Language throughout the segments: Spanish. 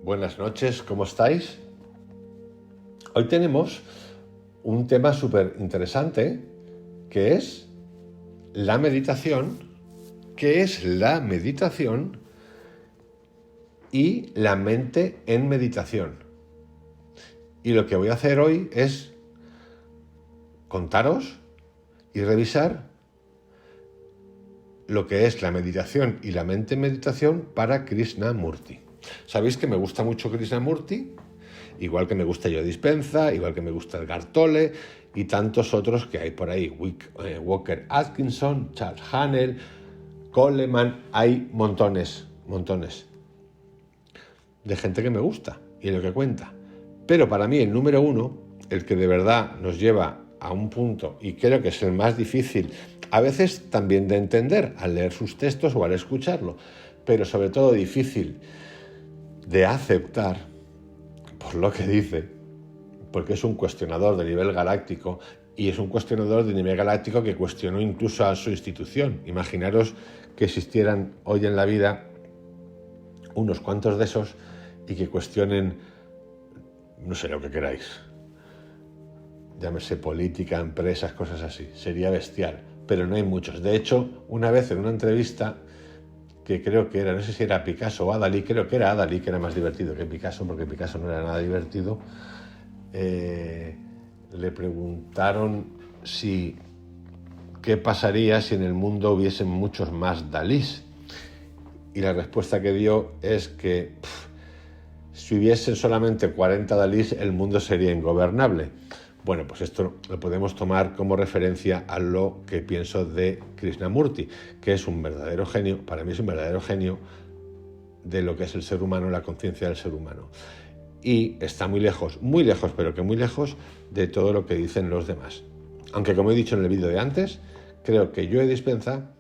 Buenas noches, ¿cómo estáis? Hoy tenemos un tema súper interesante que es la meditación, qué es la meditación y la mente en meditación. Y lo que voy a hacer hoy es contaros y revisar lo que es la meditación y la mente en meditación para Krishnamurti. Sabéis que me gusta mucho Krishnamurti, igual que me gusta Joe Dispenza, igual que me gusta Edgar Tolle y tantos otros que hay por ahí. Walker Atkinson, Charles Haanel, Coleman, hay montones de gente que me gusta y lo que cuenta. Pero para mí el número uno, el que de verdad nos lleva a un punto, y creo que es el más difícil, a veces también de entender al leer sus textos o al escucharlo, pero sobre todo difícil de aceptar por lo que dice, porque es un cuestionador de nivel galáctico y es un cuestionador de nivel galáctico que cuestionó incluso a su institución. Imaginaros que existieran hoy en la vida unos cuantos de esos y que cuestionen, no sé lo que queráis, llámese política, empresas, cosas así. Sería bestial, pero no hay muchos. De hecho, una vez en una entrevista, que creo que era, no sé si era Picasso o Dalí, creo que era Dalí, que era más divertido que Picasso, porque Picasso no era nada divertido, le preguntaron qué pasaría si en el mundo hubiesen muchos más Dalís. Y la respuesta que dio es que si hubiesen solamente 40 Dalís, el mundo sería ingobernable. Bueno, pues esto lo podemos tomar como referencia a lo que pienso de Krishnamurti, que es un verdadero genio, para mí es un verdadero genio de lo que es el ser humano, la conciencia del ser humano. Y está muy lejos, pero que muy lejos de todo lo que dicen los demás. Aunque, como he dicho en el vídeo de antes, creo que Joe Dispenza,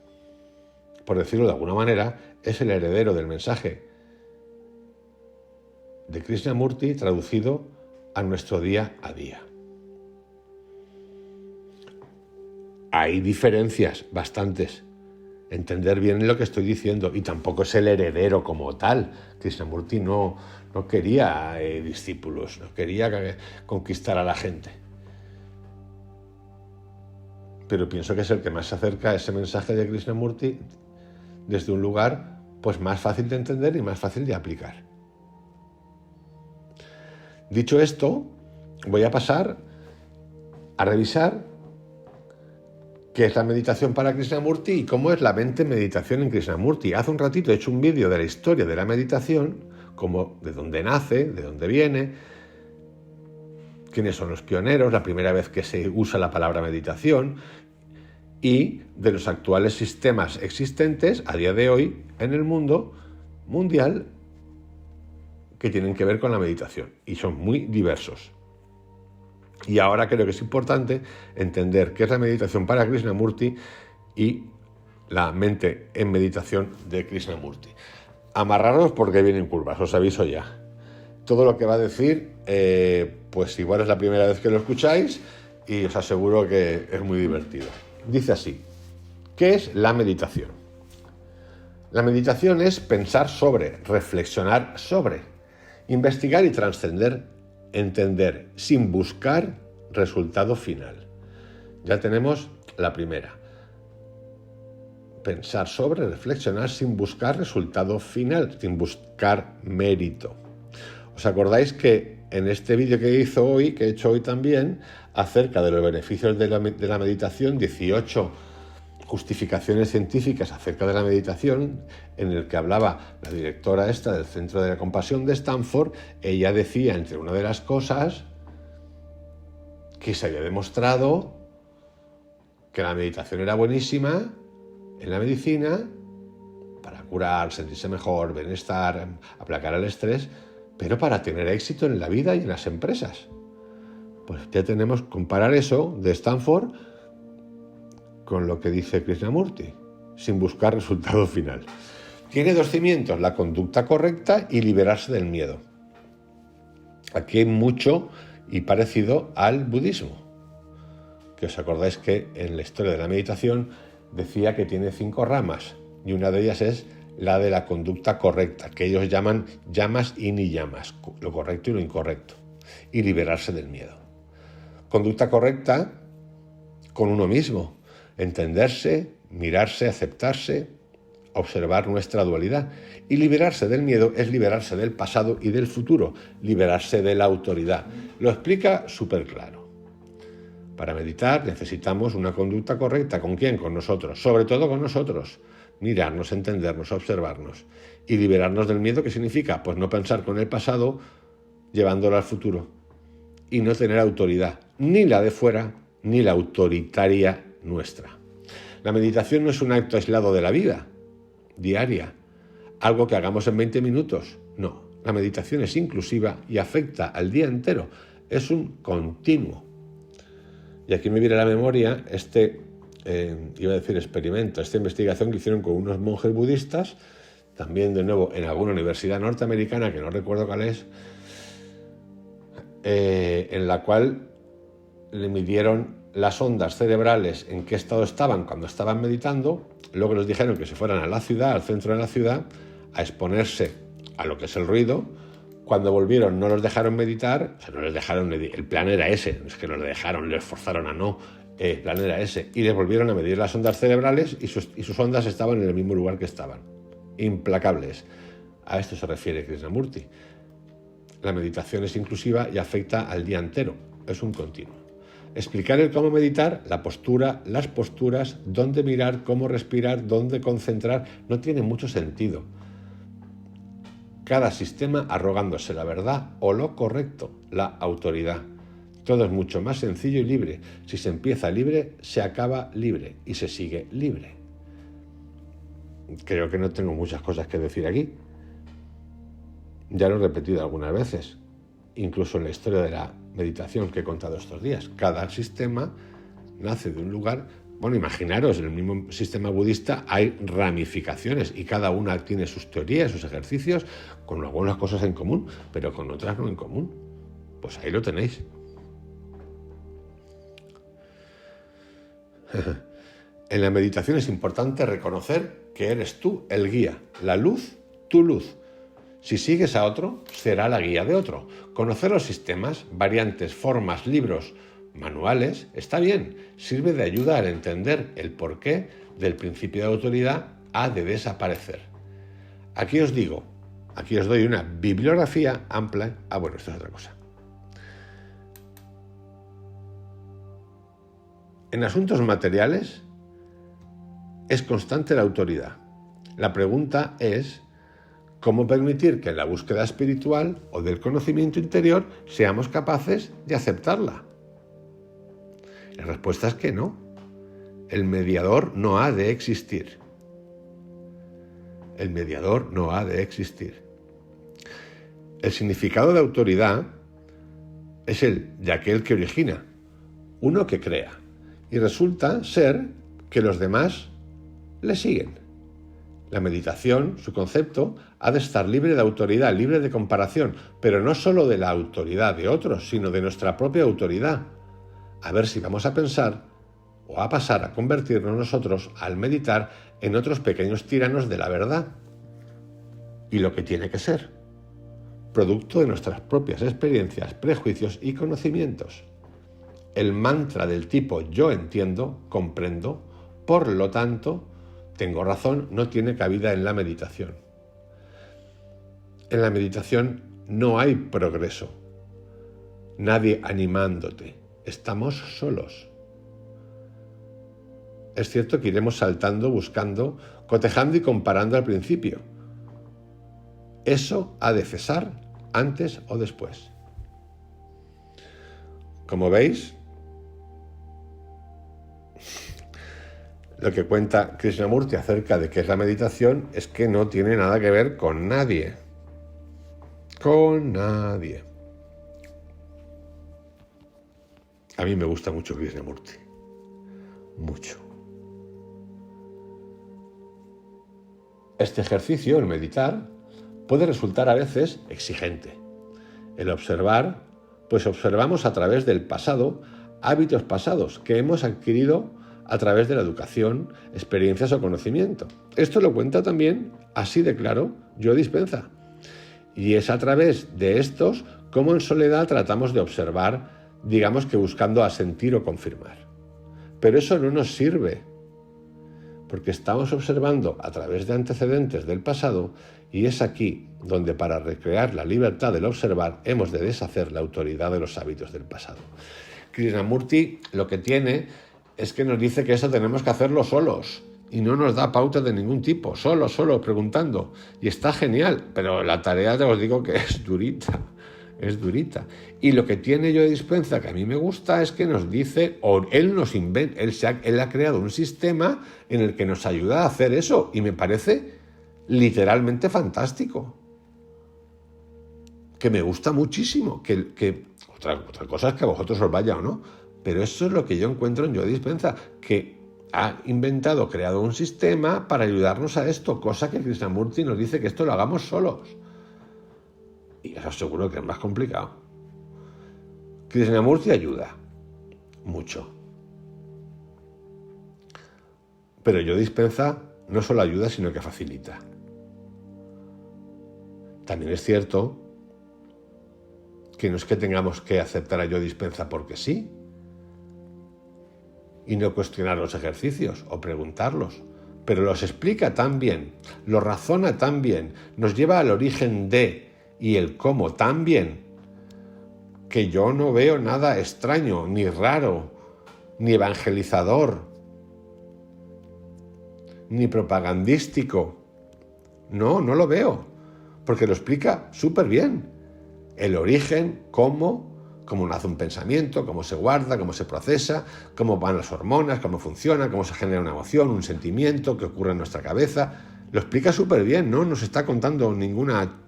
por decirlo de alguna manera, es el heredero del mensaje de Krishnamurti traducido a nuestro día a día. Hay diferencias bastantes. Entender bien lo que estoy diciendo. Y tampoco es el heredero como tal. Krishnamurti no quería discípulos, no quería conquistar a la gente. Pero pienso que es el que más se acerca a ese mensaje de Krishnamurti desde un lugar pues más fácil de entender y más fácil de aplicar. Dicho esto, voy a pasar a revisar qué es la meditación para Krishnamurti y cómo es la mente en meditación en Krishnamurti. Hace un ratito he hecho un vídeo de la historia de la meditación, como de dónde nace, de dónde viene, quiénes son los pioneros, la primera vez que se usa la palabra meditación y de los actuales sistemas existentes a día de hoy en el mundo mundial que tienen que ver con la meditación y son muy diversos. Y ahora creo que es importante entender qué es la meditación para Krishnamurti y la mente en meditación de Krishnamurti. Amarraros porque vienen curvas, os aviso ya. Todo lo que va a decir, pues igual es la primera vez que lo escucháis y os aseguro que es muy divertido. Dice así, ¿qué es la meditación? La meditación es pensar sobre, reflexionar sobre, investigar y trascender, entender, sin buscar resultado final. Ya tenemos la primera. Pensar sobre, reflexionar sin buscar resultado final, sin buscar mérito. ¿Os acordáis que en este vídeo que he hecho hoy también, acerca de los beneficios de la meditación, 18 justificaciones científicas acerca de la meditación, en el que hablaba la directora del Centro de la Compasión de Stanford, ella decía, entre una de las cosas, que se había demostrado que la meditación era buenísima en la medicina para curar, sentirse mejor, bienestar, aplacar el estrés, pero para tener éxito en la vida y en las empresas. Pues ya tenemos que comparar eso de Stanford con lo que dice Krishnamurti, sin buscar resultado final. Tiene dos cimientos, la conducta correcta y liberarse del miedo. Aquí hay mucho y parecido al budismo, que os acordáis que en la historia de la meditación decía que tiene 5 ramas y una de ellas es la de la conducta correcta, que ellos llaman llamas y ni llamas, lo correcto y lo incorrecto, y liberarse del miedo. Conducta correcta con uno mismo, entenderse, mirarse, aceptarse, observar nuestra dualidad. Y liberarse del miedo es liberarse del pasado y del futuro, liberarse de la autoridad. Lo explica súper claro. Para meditar necesitamos una conducta correcta. ¿Con quién? Con nosotros, sobre todo con nosotros. Mirarnos, entendernos, observarnos. Y liberarnos del miedo, ¿qué significa? Pues no pensar con el pasado llevándolo al futuro. Y no tener autoridad, ni la de fuera, ni la autoritaria nuestra. La meditación no es un acto aislado de la vida diaria, algo que hagamos en 20 minutos. No, la meditación es inclusiva y afecta al día entero. Es un continuo. Y aquí me viene a la memoria iba a decir experimento, esta investigación que hicieron con unos monjes budistas, también de nuevo en alguna universidad norteamericana, que no recuerdo cuál es, en la cual le midieron las ondas cerebrales, en qué estado estaban cuando estaban meditando. Luego les dijeron que se fueran a la ciudad, al centro de la ciudad, a exponerse a lo que es el ruido. Cuando volvieron no los dejaron meditar, o sea, no les dejaron, el plan era ese, no es que los dejaron, les forzaron a no, el plan era ese. Y les volvieron a medir las ondas cerebrales y sus ondas estaban en el mismo lugar que estaban, implacables. A esto se refiere Krishnamurti. La meditación es inclusiva y afecta al día entero, es un continuo. Explicar el cómo meditar, la postura, las posturas, dónde mirar, cómo respirar, dónde concentrar, no tiene mucho sentido. Cada sistema arrogándose la verdad o lo correcto, la autoridad. Todo es mucho más sencillo y libre. Si se empieza libre, se acaba libre y se sigue libre. Creo que no tengo muchas cosas que decir aquí. Ya lo he repetido algunas veces, incluso en la historia de la meditación que he contado estos días. Cada sistema nace de un lugar. Bueno, imaginaros, en el mismo sistema budista hay ramificaciones y cada una tiene sus teorías, sus ejercicios, con algunas cosas en común, pero con otras no en común. Pues ahí lo tenéis. En la meditación es importante reconocer que eres tú el guía, la luz, tu luz. Si sigues a otro, será la guía de otro. Conocer los sistemas, variantes, formas, libros, manuales, está bien, sirve de ayuda al entender el porqué del principio de autoridad ha de desaparecer. Aquí os doy una bibliografía amplia. Bueno, esto es otra cosa. En asuntos materiales es constante la autoridad. La pregunta es ¿cómo permitir que en la búsqueda espiritual o del conocimiento interior seamos capaces de aceptarla? La respuesta es que no. El mediador no ha de existir. El mediador no ha de existir. El significado de autoridad es el de aquel que origina, uno que crea, y resulta ser que los demás le siguen. La meditación, su concepto, ha de estar libre de autoridad, libre de comparación, pero no solo de la autoridad de otros, sino de nuestra propia autoridad. A ver si vamos a pensar o a pasar a convertirnos nosotros, al meditar, en otros pequeños tiranos de la verdad. Y lo que tiene que ser, producto de nuestras propias experiencias, prejuicios y conocimientos. El mantra del tipo yo entiendo, comprendo, por lo tanto, tengo razón, no tiene cabida en la meditación. En la meditación no hay progreso, nadie animándote, estamos solos. Es cierto que iremos saltando, buscando, cotejando y comparando al principio. Eso ha de cesar antes o después. Como veis, lo que cuenta Krishnamurti acerca de qué es la meditación es que no tiene nada que ver con nadie. Con nadie. A mí me gusta mucho Krishnamurti. Mucho. Este ejercicio, el meditar, puede resultar a veces exigente. El observar, pues observamos a través del pasado hábitos pasados que hemos adquirido a través de la educación, experiencias o conocimiento. Esto lo cuenta también, así de claro, Joe Dispenza. Y es a través de estos cómo en soledad tratamos de observar, digamos que buscando asentir o confirmar. Pero eso no nos sirve, porque estamos observando a través de antecedentes del pasado, y es aquí donde para recrear la libertad del observar hemos de deshacer la autoridad de los hábitos del pasado. Krishnamurti lo que tiene es que nos dice que eso tenemos que hacerlo solos y no nos da pautas de ningún tipo, solo, preguntando. Y está genial, pero la tarea te os digo que es durita. Es durita. Y lo que tiene Joe Dispenza, que a mí me gusta, es que nos dice, o él nos inventa, él ha creado un sistema en el que nos ayuda a hacer eso, y me parece literalmente fantástico. Que me gusta muchísimo. Otra cosa es que a vosotros os vaya o no, pero eso es lo que yo encuentro en Joe Dispenza, que ha creado un sistema para ayudarnos a esto, cosa que Krishnamurti nos dice que esto lo hagamos solos. Y os aseguro que es más complicado. Krishnamurti ayuda mucho. Pero Joe Dispenza no solo ayuda, sino que facilita. También es cierto que no es que tengamos que aceptar a Joe Dispenza porque sí, y no cuestionar los ejercicios o preguntarlos, pero los explica tan bien, los razona tan bien, nos lleva al origen de y el cómo tan bien, que yo no veo nada extraño, ni raro, ni evangelizador, ni propagandístico. No lo veo, porque lo explica súper bien. El origen, cómo nace un pensamiento, cómo se guarda, cómo se procesa, cómo van las hormonas, cómo funciona, cómo se genera una emoción, un sentimiento, qué ocurre en nuestra cabeza. Lo explica súper bien, no nos está contando ninguna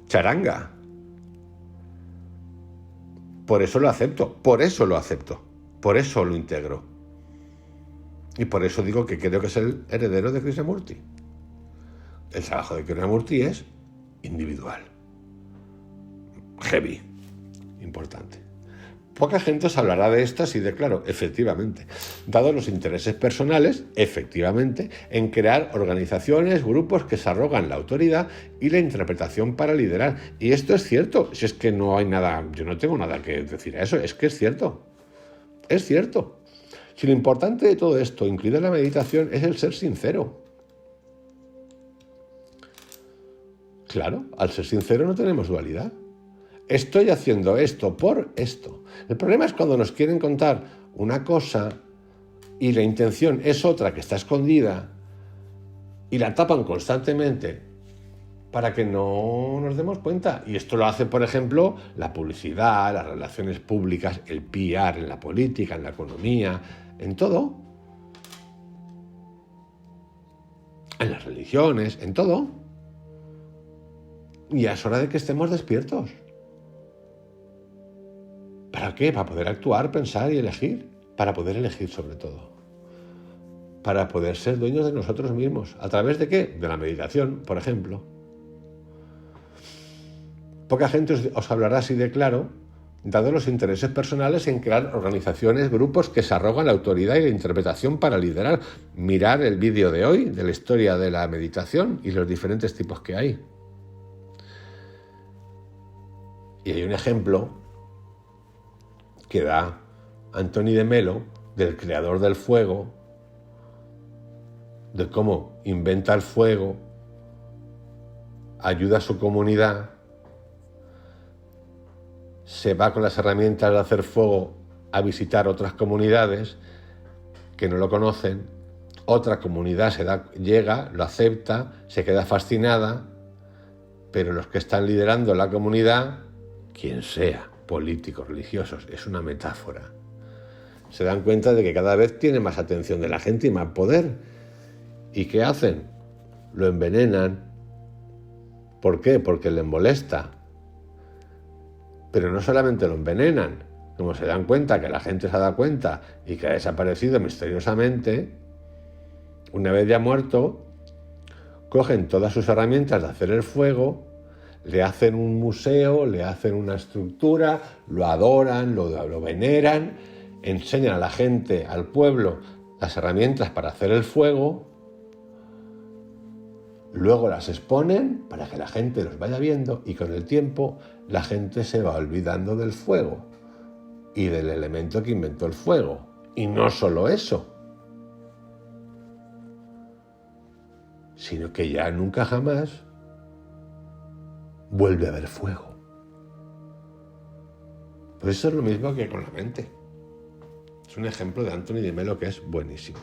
charanga. Por eso lo acepto, por eso lo integro. Y por eso digo que creo que es el heredero de Krishnamurti. El trabajo de Krishnamurti es individual. Heavy. Importante. Poca gente os hablará de esto así de claro, efectivamente, dado los intereses personales, efectivamente, en crear organizaciones, grupos que se arrogan la autoridad y la interpretación para liderar. Y esto es cierto, si es que no hay nada, yo no tengo nada que decir a eso, es que es cierto. Es cierto. Si lo importante de todo esto, incluida la meditación, es el ser sincero. Claro, al ser sincero no tenemos dualidad. Estoy haciendo esto por esto. El problema es cuando nos quieren contar una cosa y la intención es otra que está escondida y la tapan constantemente para que no nos demos cuenta. Y esto lo hace, por ejemplo, la publicidad, las relaciones públicas, el PR en la política, en la economía, en todo. En las religiones, en todo. Y es hora de que estemos despiertos. ¿Para qué? Para poder actuar, pensar y elegir. Para poder elegir sobre todo. Para poder ser dueños de nosotros mismos. ¿A través de qué? De la meditación, por ejemplo. Poca gente os hablará así de claro, dado los intereses personales en crear organizaciones, grupos que se arrogan la autoridad y la interpretación para liderar. Mirar el vídeo de hoy, de la historia de la meditación y los diferentes tipos que hay. Y hay un ejemplo que da Anthony de Melo, del creador del fuego, de cómo inventa el fuego, ayuda a su comunidad, se va con las herramientas de hacer fuego a visitar otras comunidades que no lo conocen, otra comunidad llega, lo acepta, se queda fascinada, pero los que están liderando la comunidad, quien sea, políticos, religiosos, es una metáfora. Se dan cuenta de que cada vez tiene más atención de la gente y más poder. ¿Y qué hacen? Lo envenenan. ¿Por qué? Porque les molesta. Pero no solamente lo envenenan, como se dan cuenta que la gente se ha dado cuenta y que ha desaparecido misteriosamente, una vez ya muerto, cogen todas sus herramientas de hacer el fuego, le hacen un museo, le hacen una estructura, lo adoran, lo veneran, enseñan a la gente, al pueblo, las herramientas para hacer el fuego, luego las exponen para que la gente los vaya viendo y con el tiempo la gente se va olvidando del fuego y del elemento que inventó el fuego. Y no solo eso, sino que ya nunca jamás vuelve a haber fuego. Pues eso es lo mismo que con la mente. Es un ejemplo de Anthony de Melo que es buenísimo.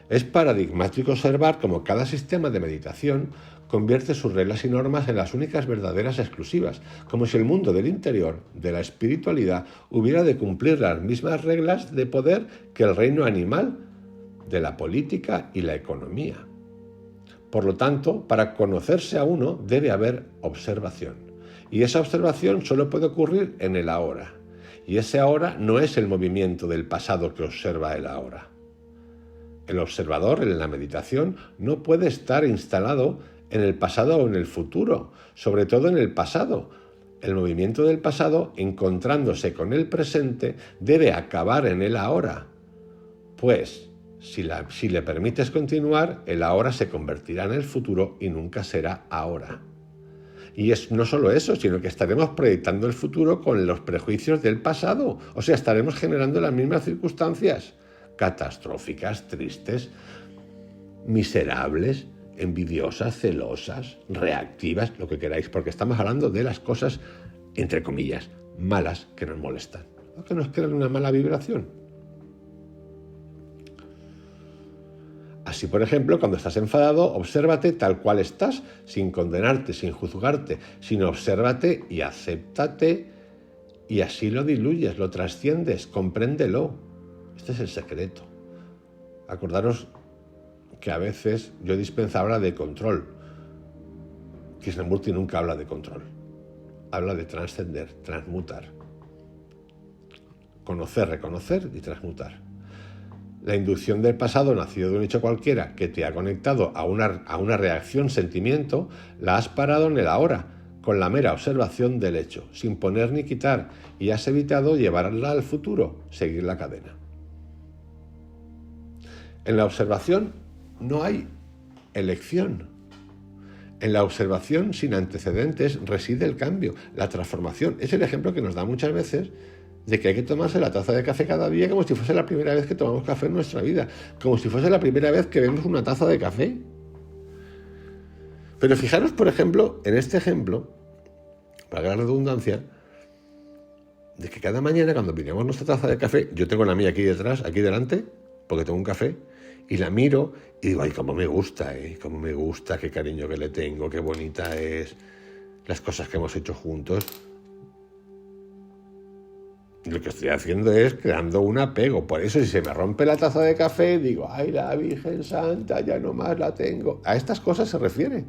Es paradigmático observar cómo cada sistema de meditación convierte sus reglas y normas en las únicas verdaderas exclusivas, como si el mundo del interior, de la espiritualidad, hubiera de cumplir las mismas reglas de poder que el reino animal, de la política y la economía. Por lo tanto, para conocerse a uno debe haber observación. Y esa observación solo puede ocurrir en el ahora. Y ese ahora no es el movimiento del pasado que observa el ahora. El observador en la meditación no puede estar instalado en el pasado o en el futuro, sobre todo en el pasado. El movimiento del pasado, encontrándose con el presente, debe acabar en el ahora. Pues, si le permites continuar, el ahora se convertirá en el futuro y nunca será ahora. Y no solo eso, sino que estaremos proyectando el futuro con los prejuicios del pasado. O sea, estaremos generando las mismas circunstancias catastróficas, tristes, miserables, envidiosas, celosas, reactivas, lo que queráis, porque estamos hablando de las cosas, entre comillas, malas que nos molestan, o que nos crean una mala vibración. Así, por ejemplo, cuando estás enfadado, obsérvate tal cual estás, sin condenarte, sin juzgarte, sino obsérvate y acéptate, y así lo diluyes, lo trasciendes, compréndelo. Este es el secreto. Acordaros que a veces Joe habla de control. Krishnamurti nunca habla de control. Habla de trascender, transmutar. Conocer, reconocer y transmutar. La inducción del pasado, nacido de un hecho cualquiera, que te ha conectado a una reacción, sentimiento, la has parado en el ahora, con la mera observación del hecho, sin poner ni quitar, y has evitado llevarla al futuro, seguir la cadena. En la observación no hay elección. En la observación sin antecedentes reside el cambio, la transformación. Es el ejemplo que nos da muchas veces de que hay que tomarse la taza de café cada día como si fuese la primera vez que tomamos café en nuestra vida, como si fuese la primera vez que vemos una taza de café. Pero fijaros, por ejemplo, en este ejemplo, para la redundancia, de que cada mañana cuando pillamos nuestra taza de café, yo tengo la mía aquí detrás, aquí delante, porque tengo un café, y la miro y digo, ay, cómo me gusta, cómo me gusta, qué cariño que le tengo, qué bonita es, las cosas que hemos hecho juntos. Lo que estoy haciendo es creando un apego. Por eso, si se me rompe la taza de café, digo, ay, la Virgen Santa, ya no más la tengo. A estas cosas se refiere.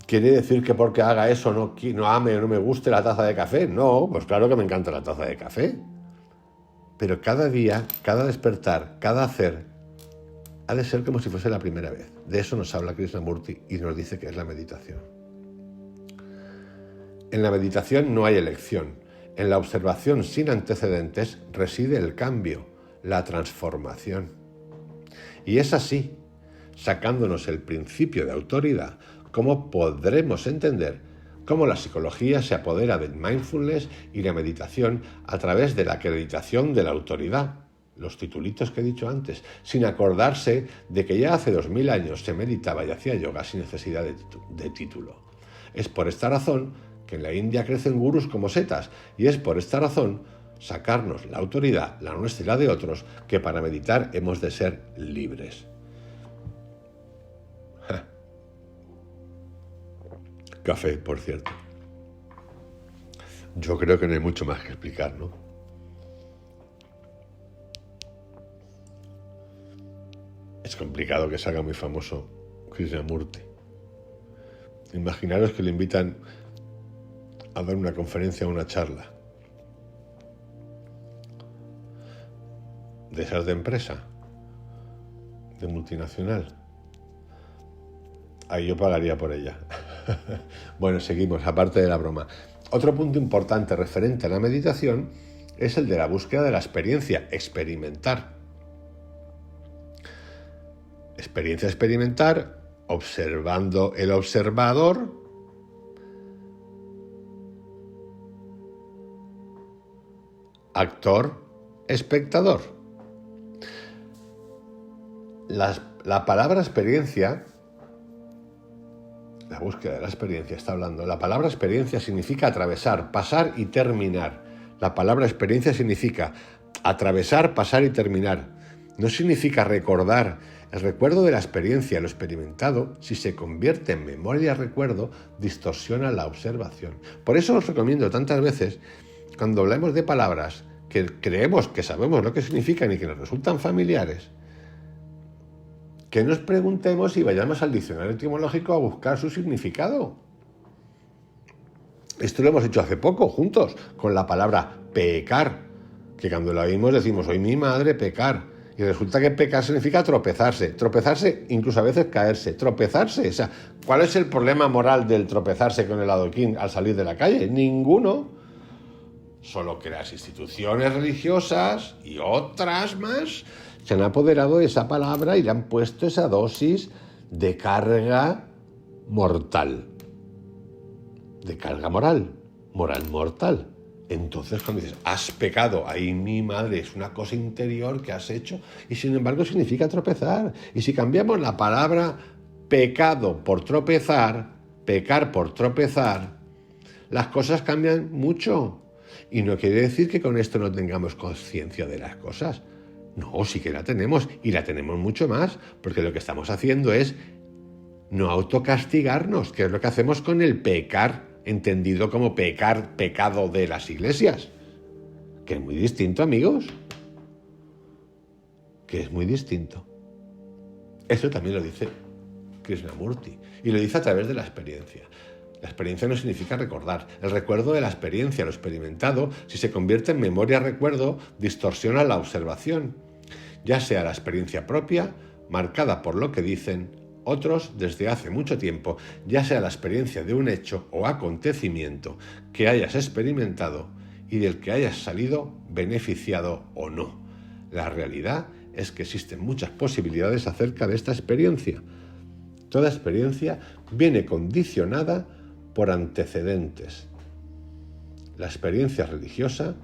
¿Quiere decir que porque haga eso no ame o no me guste la taza de café? No, pues claro que me encanta la taza de café. Pero cada día, cada despertar, cada hacer, ha de ser como si fuese la primera vez. De eso nos habla Krishnamurti y nos dice que es la meditación. En la meditación no hay elección. En la observación sin antecedentes reside el cambio, la transformación. Y es así, sacándonos el principio de autoridad, cómo podremos entender cómo la psicología se apodera del mindfulness y la meditación a través de la acreditación de la autoridad, los titulitos que he dicho antes, sin acordarse de que ya hace 2000 años se meditaba y hacía yoga sin necesidad de título. Es por esta razón que en la India crecen gurús como setas, y es por esta razón sacarnos la autoridad, la nuestra y la de otros, que para meditar hemos de ser libres. Café, por cierto. Yo creo que no hay mucho más que explicar, ¿no? Es complicado que se haga muy famoso Krishnamurti. Imaginaros que le invitan a dar una conferencia o una charla de esas de empresa, de multinacional. Ahí yo pagaría por ella. Bueno, seguimos, aparte de la broma. Otro punto importante referente a la meditación es el de la búsqueda de la experiencia, experimentar. Experiencia, experimentar, observando el observador, actor, espectador. La palabra experiencia, la búsqueda de la experiencia está hablando, la palabra experiencia significa atravesar, pasar y terminar. La palabra experiencia significa atravesar, pasar y terminar. No significa recordar. El recuerdo de la experiencia, lo experimentado, si se convierte en memoria recuerdo, distorsiona la observación. Por eso os recomiendo tantas veces, cuando hablamos de palabras que creemos que sabemos lo que significan y que nos resultan familiares, que nos preguntemos y vayamos al diccionario etimológico a buscar su significado. Esto lo hemos hecho hace poco, juntos, con la palabra pecar, que cuando la oímos decimos, hoy mi madre, pecar. Y resulta que pecar significa tropezarse. Tropezarse, incluso a veces caerse. Tropezarse, o sea, ¿cuál es el problema moral del tropezarse con el adoquín al salir de la calle? Ninguno. Solo que las instituciones religiosas y otras más se han apoderado de esa palabra y le han puesto esa dosis de carga mortal. De carga moral mortal. Entonces cuando dices, has pecado, ahí mi madre, es una cosa interior que has hecho y sin embargo significa tropezar. Y si cambiamos la palabra pecado por tropezar, pecar por tropezar, las cosas cambian mucho. Y no quiere decir que con esto no tengamos conciencia de las cosas. No, sí que la tenemos y la tenemos mucho más, porque lo que estamos haciendo es no autocastigarnos, que es lo que hacemos con el pecar, entendido como pecado de las iglesias, que es muy distinto, amigos, que es muy distinto. Eso también lo dice Krishnamurti, y lo dice a través de la experiencia. La experiencia no significa recordar. El recuerdo de la experiencia, lo experimentado, si se convierte en memoria-recuerdo, distorsiona la observación, ya sea la experiencia propia, marcada por lo que dicen otros desde hace mucho tiempo, ya sea la experiencia de un hecho o acontecimiento que hayas experimentado y del que hayas salido beneficiado o no. La realidad es que existen muchas posibilidades acerca de esta experiencia. Toda experiencia viene condicionada por antecedentes. La experiencia religiosa,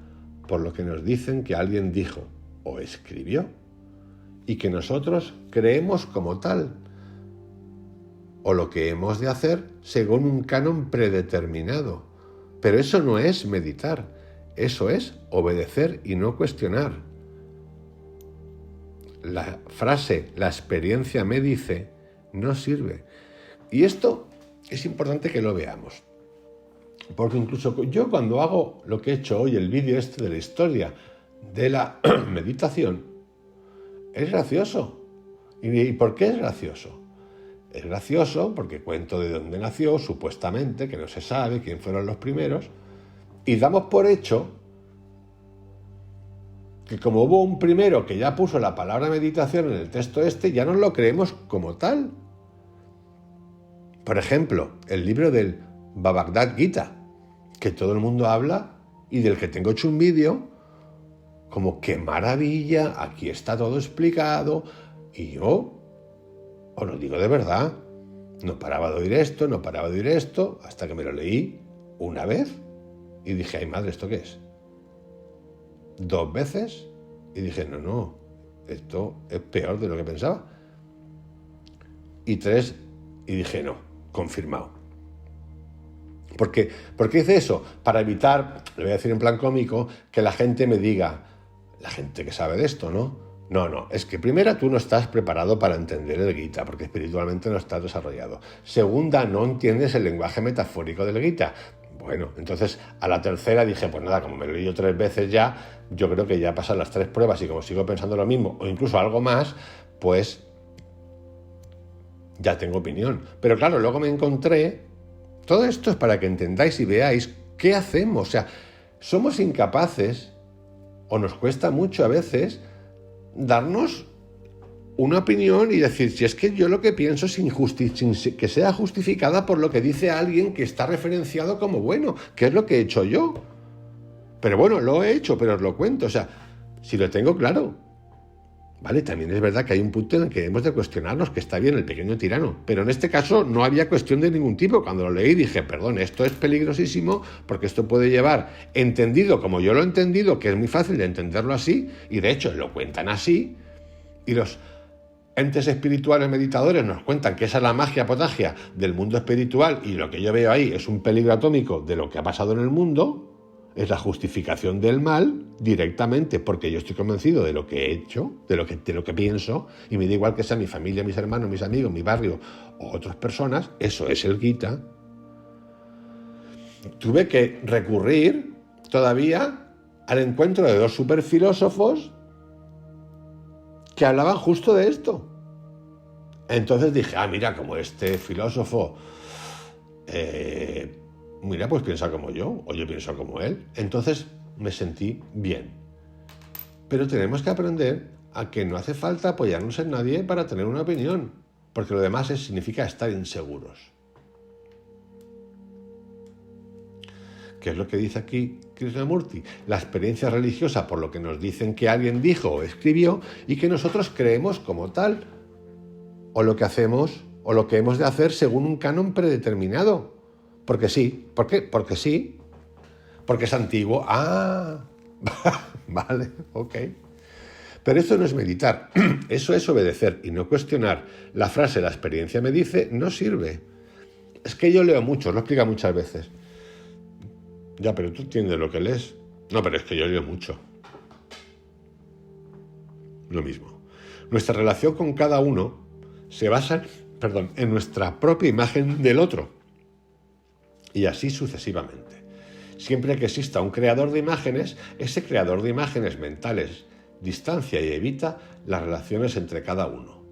por lo que nos dicen que alguien dijo o escribió y que nosotros creemos como tal, o lo que hemos de hacer según un canon predeterminado. Pero eso no es meditar, eso es obedecer y no cuestionar. La frase, la experiencia me dice, no sirve. Y esto es importante que lo veamos. Porque incluso yo cuando hago lo que he hecho hoy, el vídeo este de la historia de la meditación, es gracioso. ¿Y por qué es gracioso? Es gracioso porque cuento de dónde nació, supuestamente, que no se sabe quién fueron los primeros, y damos por hecho que como hubo un primero que ya puso la palabra meditación en el texto este, ya nos lo creemos como tal. Por ejemplo, el libro del Bhagavad Gita, que todo el mundo habla y del que tengo hecho un vídeo, como qué maravilla, aquí está todo explicado, y yo os lo digo de verdad, no paraba de oír esto, hasta que me lo leí una vez y dije, ay madre, ¿esto qué es? 2 veces y dije, no, esto es peor de lo que pensaba. Y 3 y dije, no, confirmado. ¿Por qué hice eso? Para evitar, le voy a decir en plan cómico, que la gente me diga, la gente que sabe de esto, ¿no? No, es que primera, tú no estás preparado para entender el Gita, porque espiritualmente no estás desarrollado. Segunda, no entiendes el lenguaje metafórico del Gita. Bueno, entonces a la tercera dije, pues nada, como me lo he leído 3 veces ya, yo creo que ya pasan las 3 pruebas y como sigo pensando lo mismo, o incluso algo más, pues ya tengo opinión. Pero claro, luego me encontré, todo esto es para que entendáis y veáis qué hacemos. O sea, somos incapaces, o nos cuesta mucho a veces, darnos una opinión y decir, si es que yo lo que pienso sin que sea justificada por lo que dice alguien que está referenciado como bueno, que es lo que he hecho yo. Pero bueno, lo he hecho, pero os lo cuento. O sea, si lo tengo claro. Vale, también es verdad que hay un punto en el que hemos de cuestionarnos, que está bien el pequeño tirano, pero en este caso no había cuestión de ningún tipo. Cuando lo leí dije, perdón, esto es peligrosísimo porque esto puede llevar, entendido como yo lo he entendido, que es muy fácil de entenderlo así, y de hecho lo cuentan así, y los entes espirituales meditadores nos cuentan que esa es la magia potagia del mundo espiritual, y lo que yo veo ahí es un peligro atómico de lo que ha pasado en el mundo. Es la justificación del mal directamente, porque yo estoy convencido de lo que he hecho, de lo que pienso, y me da igual que sea mi familia, mis hermanos, mis amigos, mi barrio o otras personas. Eso es el Gita. Tuve que recurrir todavía al encuentro de dos superfilósofos que hablaban justo de esto. Entonces dije, mira, como este filósofo mira, pues piensa como yo, o yo pienso como él. Entonces me sentí bien. Pero tenemos que aprender a que no hace falta apoyarnos en nadie para tener una opinión, porque lo demás significa estar inseguros. ¿Qué es lo que dice aquí Krishnamurti? La experiencia religiosa, por lo que nos dicen que alguien dijo o escribió y que nosotros creemos como tal, o lo que hacemos, o lo que hemos de hacer según un canon predeterminado. Porque sí. ¿Por qué? Porque sí. Porque es antiguo. Vale, ok. Pero esto no es meditar. Eso es obedecer y no cuestionar. La frase, la experiencia me dice, no sirve. Es que yo leo mucho, lo explica muchas veces. Ya, pero tú entiendes lo que lees. No, pero es que yo leo mucho. Lo mismo. Nuestra relación con cada uno se basa, en nuestra propia imagen del otro. Y así sucesivamente. Siempre que exista un creador de imágenes, ese creador de imágenes mentales distancia y evita las relaciones entre cada uno.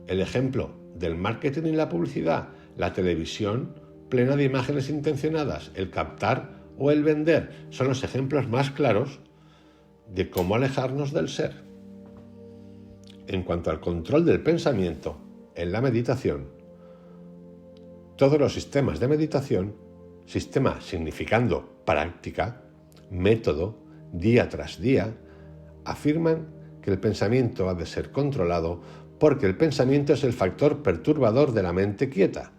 El ejemplo del marketing y la publicidad, la televisión plena de imágenes intencionadas, el captar o el vender, son los ejemplos más claros de cómo alejarnos del ser. En cuanto al control del pensamiento en la meditación, todos los sistemas de meditación, sistema significando práctica, método, día tras día, afirman que el pensamiento ha de ser controlado porque el pensamiento es el factor perturbador de la mente quieta.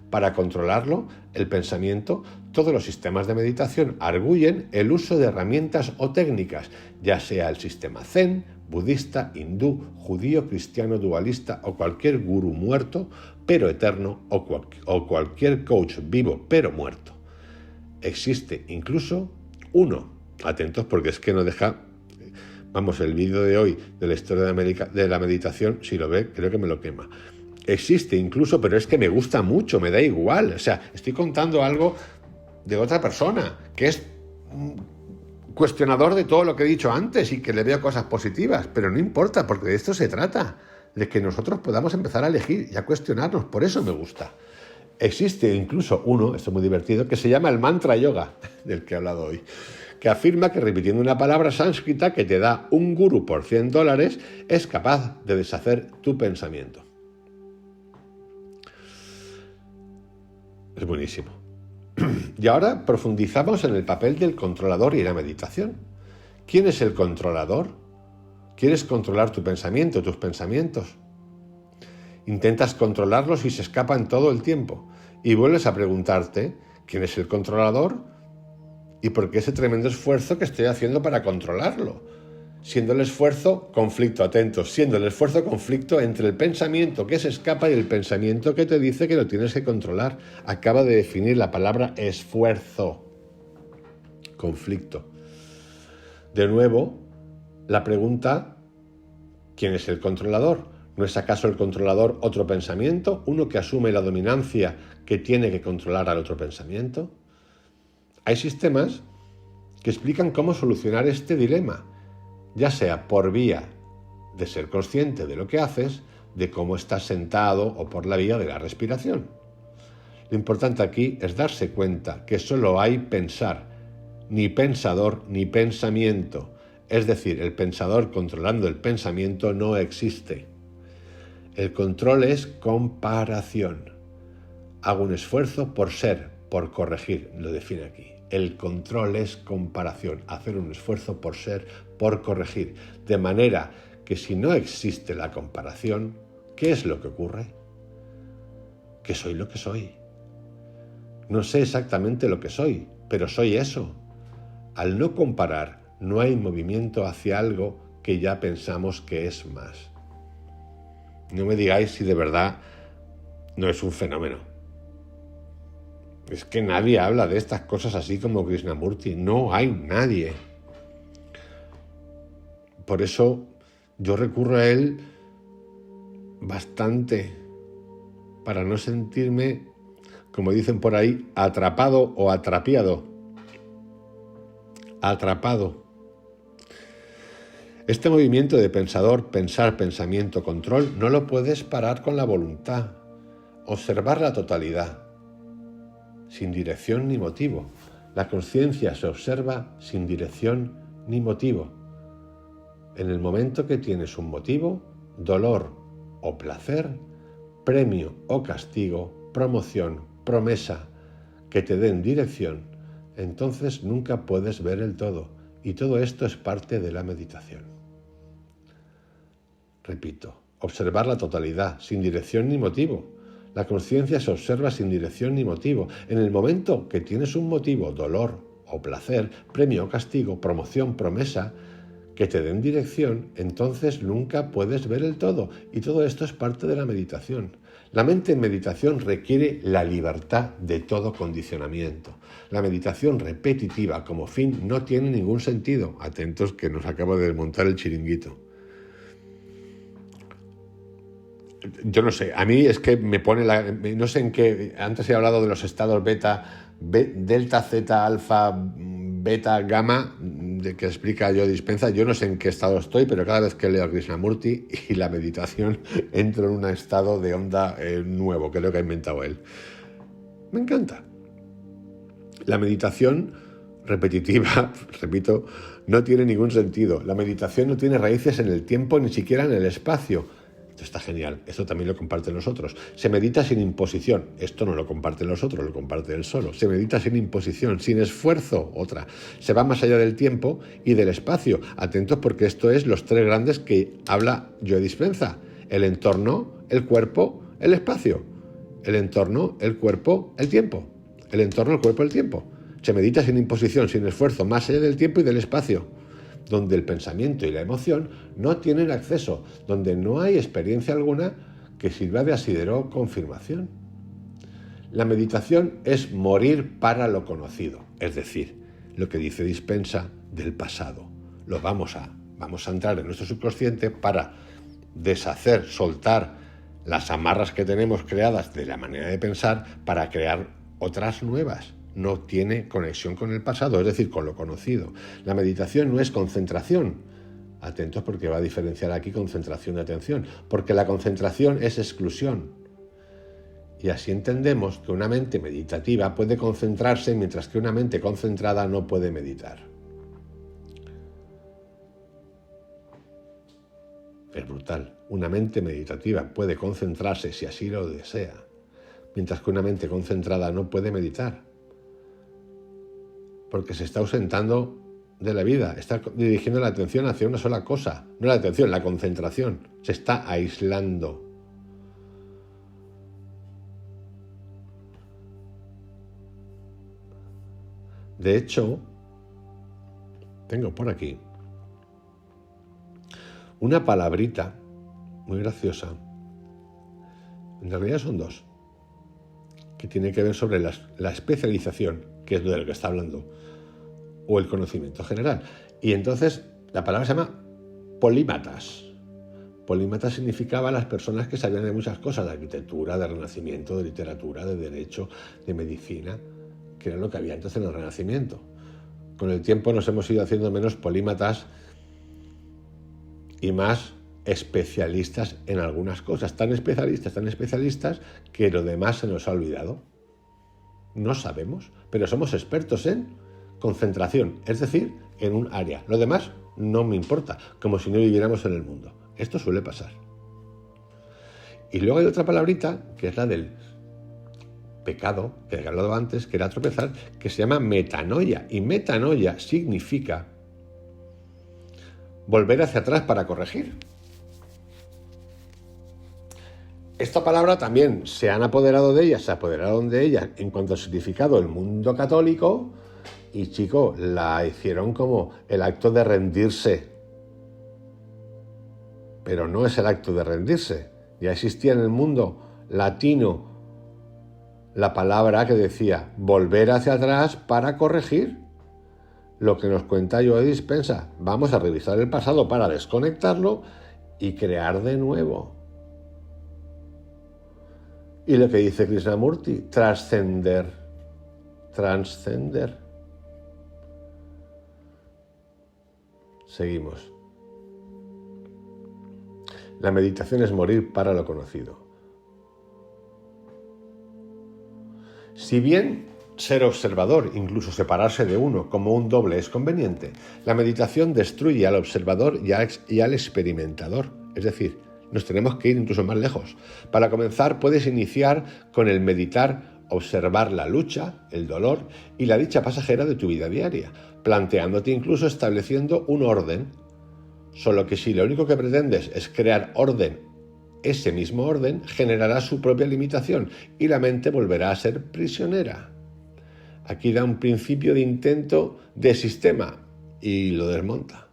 Para controlarlo, el pensamiento, todos los sistemas de meditación arguyen el uso de herramientas o técnicas, ya sea el sistema zen, budista, hindú, judío, cristiano, dualista o cualquier gurú muerto pero eterno o cualquier coach vivo pero muerto. Existe incluso uno, atentos porque es que no deja, el vídeo de hoy de la historia de la meditación, si lo ve, creo que me lo quema. Existe incluso, pero es que me gusta mucho, me da igual, o sea, estoy contando algo de otra persona, que es cuestionador de todo lo que he dicho antes y que le veo cosas positivas, pero no importa, porque de esto se trata, de que nosotros podamos empezar a elegir y a cuestionarnos, por eso me gusta. Existe incluso uno, esto es muy divertido, que se llama el mantra yoga, del que he hablado hoy, que afirma que repitiendo una palabra sánscrita que te da un gurú por $100 es capaz de deshacer tu pensamiento. Es buenísimo. Y ahora profundizamos en el papel del controlador y la meditación. ¿Quién es el controlador? ¿Quieres controlar tu pensamiento, tus pensamientos? Intentas controlarlos y se escapan todo el tiempo. Y vuelves a preguntarte, ¿quién es el controlador? ¿Y por qué ese tremendo esfuerzo que estoy haciendo para controlarlo? Siendo el esfuerzo, conflicto, atentos, siendo el esfuerzo conflicto entre el pensamiento que se escapa y el pensamiento que te dice que lo tienes que controlar. Acaba de definir la palabra esfuerzo. Conflicto. De nuevo, la pregunta, ¿quién es el controlador? ¿No es acaso el controlador otro pensamiento? ¿Uno que asume la dominancia que tiene que controlar al otro pensamiento? Hay sistemas que explican cómo solucionar este dilema, ya sea por vía de ser consciente de lo que haces, de cómo estás sentado o por la vía de la respiración. Lo importante aquí es darse cuenta que solo hay pensar, ni pensador ni pensamiento. Es decir, el pensador controlando el pensamiento no existe. El control es comparación. Hago un esfuerzo por ser, por corregir, lo define aquí. El control es comparación, hacer un esfuerzo por ser, por corregir. De manera que si no existe la comparación, ¿qué es lo que ocurre? Que soy lo que soy. No sé exactamente lo que soy, pero soy eso. Al no comparar, no hay movimiento hacia algo que ya pensamos que es más. No me digáis si de verdad no es un fenómeno. Es que nadie habla de estas cosas así como Krishnamurti. No hay nadie. Por eso yo recurro a él bastante para no sentirme, como dicen por ahí, atrapado o atrapiado. Atrapado. Este movimiento de pensador, pensar, pensamiento, control, no lo puedes parar con la voluntad. Observar la totalidad, sin dirección ni motivo. La conciencia se observa sin dirección ni motivo. En el momento que tienes un motivo, dolor o placer, premio o castigo, promoción, promesa, que te den dirección, entonces nunca puedes ver el todo, y todo esto es parte de la meditación. Repito, observar la totalidad, sin dirección ni motivo. La conciencia se observa sin dirección ni motivo. En el momento que tienes un motivo, dolor o placer, premio o castigo, promoción, promesa, que te den dirección, entonces nunca puedes ver el todo. Y todo esto es parte de la meditación. La mente en meditación requiere la libertad de todo condicionamiento. La meditación repetitiva como fin no tiene ningún sentido. Atentos que nos acaba de desmontar el chiringuito. Yo no sé, a mí es que me pone no sé en qué, antes he hablado de los estados beta, delta, zeta, alfa, beta, gamma, de que explica Joe Dispenza. Yo no sé en qué estado estoy, pero cada vez que leo a Krishnamurti y la meditación entro en un estado de onda nuevo, que es lo que ha inventado él. Me encanta. La meditación repetitiva, repito, no tiene ningún sentido. La meditación no tiene raíces en el tiempo, ni siquiera en el espacio. Esto está genial, esto también lo comparten los otros. Se medita sin imposición, esto no lo comparten los otros, lo comparte él solo. Se medita sin imposición, sin esfuerzo, otra. Se va más allá del tiempo y del espacio. Atentos porque esto es los tres grandes que habla Joe Dispenza. El entorno, el cuerpo, el espacio. El entorno, el cuerpo, el tiempo. El entorno, el cuerpo, el tiempo. Se medita sin imposición, sin esfuerzo, más allá del tiempo y del espacio, donde el pensamiento y la emoción no tienen acceso, donde no hay experiencia alguna que sirva de asidero o confirmación. La meditación es morir para lo conocido, es decir, lo que dice Dispensa del pasado. Vamos a entrar en nuestro subconsciente para deshacer, soltar las amarras que tenemos creadas de la manera de pensar para crear otras nuevas. No tiene conexión con el pasado, es decir, con lo conocido. La meditación no es concentración. Atentos porque va a diferenciar aquí concentración de atención, porque la concentración es exclusión. Y así entendemos que una mente meditativa puede concentrarse mientras que una mente concentrada no puede meditar. Es brutal. Una mente meditativa puede concentrarse si así lo desea, mientras que una mente concentrada no puede meditar, porque se está ausentando de la vida, está dirigiendo la atención hacia una sola cosa, no la atención, la concentración, se está aislando. De hecho, tengo por aquí una palabrita muy graciosa, en realidad son dos, que tiene que ver sobre la especialización, que es de lo que está hablando, o el conocimiento general. Y entonces la palabra se llama polímatas. Polímatas significaba las personas que sabían de muchas cosas, de arquitectura, de renacimiento, de literatura, de derecho, de medicina, que era lo que había entonces en el Renacimiento. Con el tiempo nos hemos ido haciendo menos polímatas y más especialistas en algunas cosas, tan especialistas que lo demás se nos ha olvidado. No sabemos, pero somos expertos en concentración, es decir, en un área. Lo demás no me importa, como si no viviéramos en el mundo. Esto suele pasar. Y luego hay otra palabrita, que es la del pecado, que he hablado antes, que era tropezar, que se llama metanoia. Y metanoia significa volver hacia atrás para corregir. Esta palabra también se apoderaron de ella en cuanto al significado del mundo católico y, chico, la hicieron como el acto de rendirse. Pero no es el acto de rendirse. Ya existía en el mundo latino la palabra que decía volver hacia atrás para corregir. Lo que nos cuenta Joe Dispenza. Vamos a revisar el pasado para desconectarlo y crear de nuevo. Y lo que dice Krishnamurti, trascender. Seguimos. La meditación es morir para lo conocido. Si bien ser observador, incluso separarse de uno como un doble es conveniente, la meditación destruye al observador y al experimentador. Es decir, nos tenemos que ir incluso más lejos. Para comenzar, puedes iniciar con el meditar, observar la lucha, el dolor y la dicha pasajera de tu vida diaria, planteándote incluso estableciendo un orden. Solo que si lo único que pretendes es crear orden, ese mismo orden generará su propia limitación y la mente volverá a ser prisionera. Aquí da un principio de intento de sistema y lo desmonta.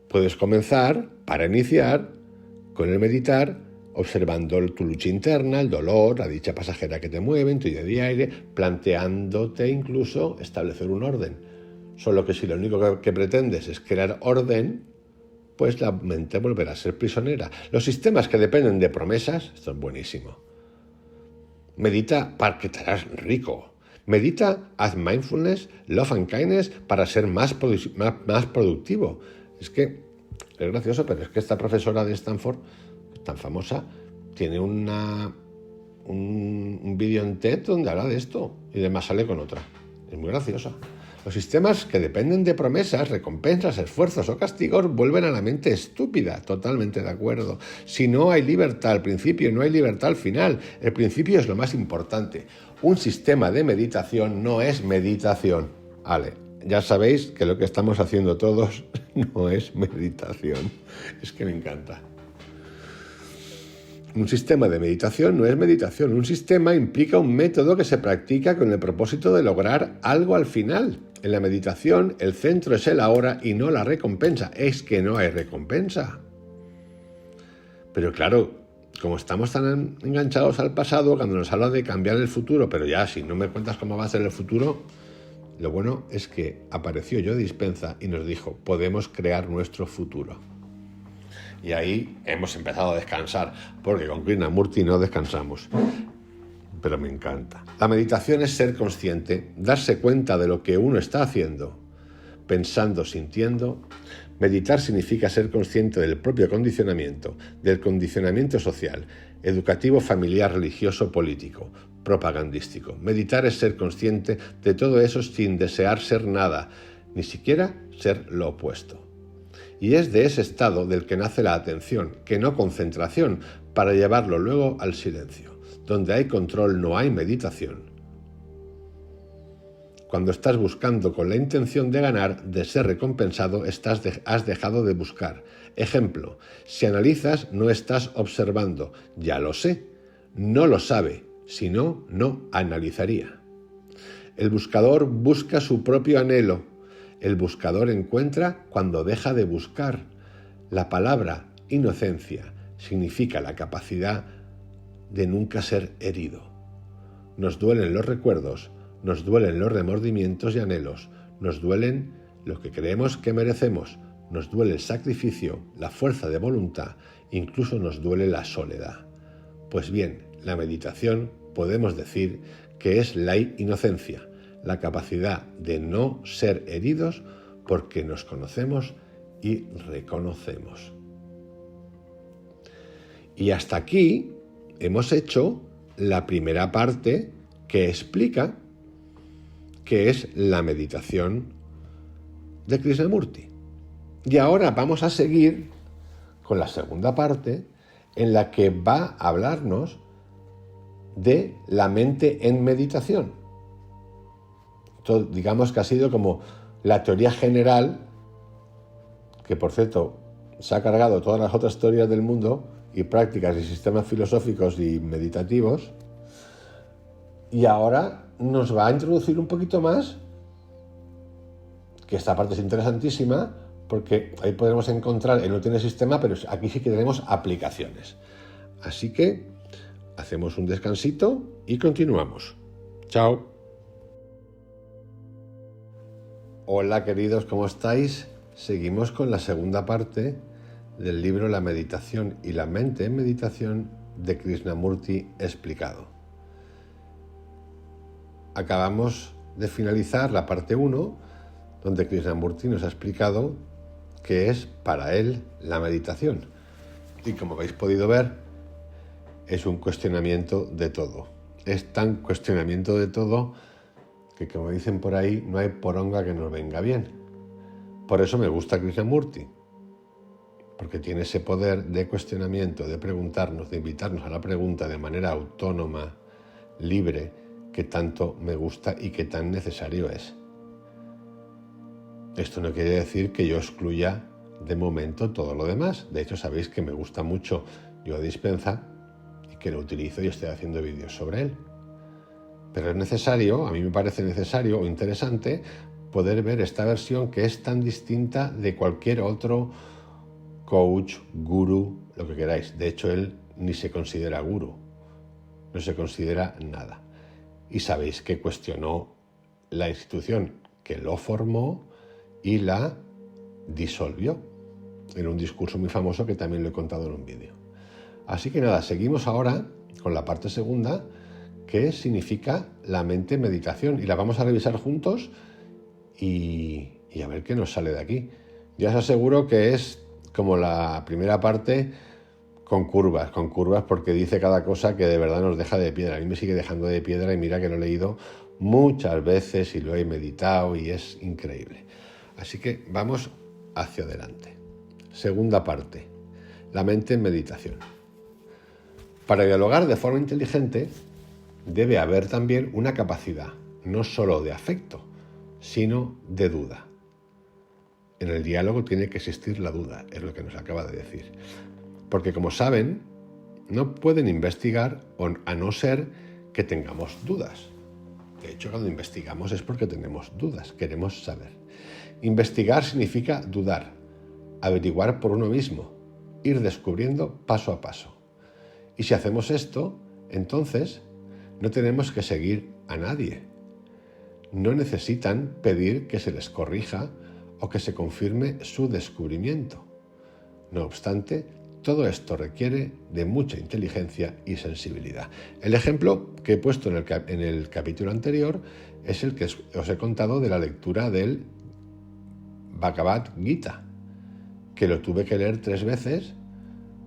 Puedes comenzar, para iniciar, con el meditar, observando tu lucha interna, el dolor, la dicha pasajera que te mueve en tu día a día, planteándote incluso establecer un orden. Solo que si lo único que pretendes es crear orden, pues la mente volverá a ser prisionera. Los sistemas que dependen de promesas, esto es buenísimo. Medita para que te harás rico. Medita, haz mindfulness, love and kindness para ser más productivo. Es que es gracioso, pero es que esta profesora de Stanford, tan famosa, tiene un vídeo en TED donde habla de esto y además sale con otra. Es muy graciosa. Los sistemas que dependen de promesas, recompensas, esfuerzos o castigos vuelven a la mente estúpida. Totalmente de acuerdo. Si no hay libertad al principio, no hay libertad al final. El principio es lo más importante. Un sistema de meditación no es meditación. Vale, ya sabéis que lo que estamos haciendo todos no es meditación. Es que me encanta. Un sistema de meditación no es meditación. Un sistema implica un método que se practica con el propósito de lograr algo al final. En la meditación, el centro es el ahora y no la recompensa. Es que no hay recompensa. Pero claro, como estamos tan enganchados al pasado, cuando nos habla de cambiar el futuro, pero ya si no me cuentas cómo va a ser el futuro, lo bueno es que apareció Joe Dispenza y nos dijo, podemos crear nuestro futuro. Y ahí hemos empezado a descansar, porque con Krishnamurti no descansamos. Pero me encanta. La meditación es ser consciente, darse cuenta de lo que uno está haciendo, pensando, sintiendo. Meditar significa ser consciente del propio condicionamiento, del condicionamiento social, educativo, familiar, religioso, político, propagandístico. Meditar es ser consciente de todo eso sin desear ser nada, ni siquiera ser lo opuesto. Y es de ese estado del que nace la atención, que no concentración, para llevarlo luego al silencio. Donde hay control no hay meditación. Cuando estás buscando con la intención de ganar, de ser recompensado, has dejado de buscar. Ejemplo, si analizas, no estás observando. Ya lo sé. No lo sabe. Si no, no analizaría. El buscador busca su propio anhelo. El buscador encuentra cuando deja de buscar. La palabra inocencia significa la capacidad de nunca ser herido. Nos duelen los recuerdos, nos duelen los remordimientos y anhelos, nos duelen lo que creemos que merecemos, nos duele el sacrificio, la fuerza de voluntad, incluso nos duele la soledad. Pues bien, la meditación podemos decir que es la inocencia, la capacidad de no ser heridos porque nos conocemos y reconocemos. Y hasta aquí hemos hecho la primera parte que explica qué es la meditación de Krishnamurti. Y ahora vamos a seguir con la segunda parte en la que va a hablarnos de la mente en meditación. Esto, digamos que ha sido como la teoría general, que por cierto se ha cargado todas las otras teorías del mundo y prácticas y sistemas filosóficos y meditativos, y ahora nos va a introducir un poquito más, que esta parte es interesantísima, porque ahí podremos encontrar, él no tiene sistema, pero aquí sí que tenemos aplicaciones. Así que hacemos un descansito y continuamos. Chao. Hola queridos, ¿cómo estáis? Seguimos con la segunda parte del libro La meditación y la mente en meditación de Krishnamurti explicado. Acabamos de finalizar la parte 1, donde Krishnamurti nos ha explicado qué es para él la meditación. Y como habéis podido ver, es un cuestionamiento de todo. Es tan cuestionamiento de todo que, como dicen por ahí, no hay poronga que nos venga bien. Por eso me gusta Krishnamurti, porque tiene ese poder de cuestionamiento, de preguntarnos, de invitarnos a la pregunta de manera autónoma, libre, que tanto me gusta y que tan necesario es. Esto no quiere decir que yo excluya de momento todo lo demás. De hecho, sabéis que me gusta mucho Yoga Dispenza y que lo utilizo y estoy haciendo vídeos sobre él. Pero es necesario, a mí me parece necesario o interesante, poder ver esta versión que es tan distinta de cualquier otro coach, gurú, lo que queráis. De hecho, él ni se considera gurú, no se considera nada. Y sabéis que cuestionó la institución que lo formó y la disolvió en un discurso muy famoso que también lo he contado en un vídeo. Así que nada, seguimos ahora con la parte segunda, que significa la mente en meditación, y la vamos a revisar juntos y a ver qué nos sale de aquí. Ya os aseguro que es como la primera parte con curvas porque dice cada cosa que de verdad nos deja de piedra. A mí me sigue dejando de piedra y mira que lo he leído muchas veces y lo he meditado y es increíble. Así que vamos hacia adelante. Segunda parte, la mente en meditación. Para dialogar de forma inteligente debe haber también una capacidad, no solo de afecto, sino de duda. En el diálogo tiene que existir la duda, es lo que nos acaba de decir. Porque como saben, no pueden investigar a no ser que tengamos dudas. De hecho, cuando investigamos es porque tenemos dudas, queremos saber. Investigar significa dudar, averiguar por uno mismo, ir descubriendo paso a paso. Y si hacemos esto, entonces no tenemos que seguir a nadie. No necesitan pedir que se les corrija o que se confirme su descubrimiento. No obstante, todo esto requiere de mucha inteligencia y sensibilidad. El ejemplo que he puesto en el capítulo anterior es el que os he contado de la lectura del Bhagavad Gita, que lo tuve que leer 3 veces,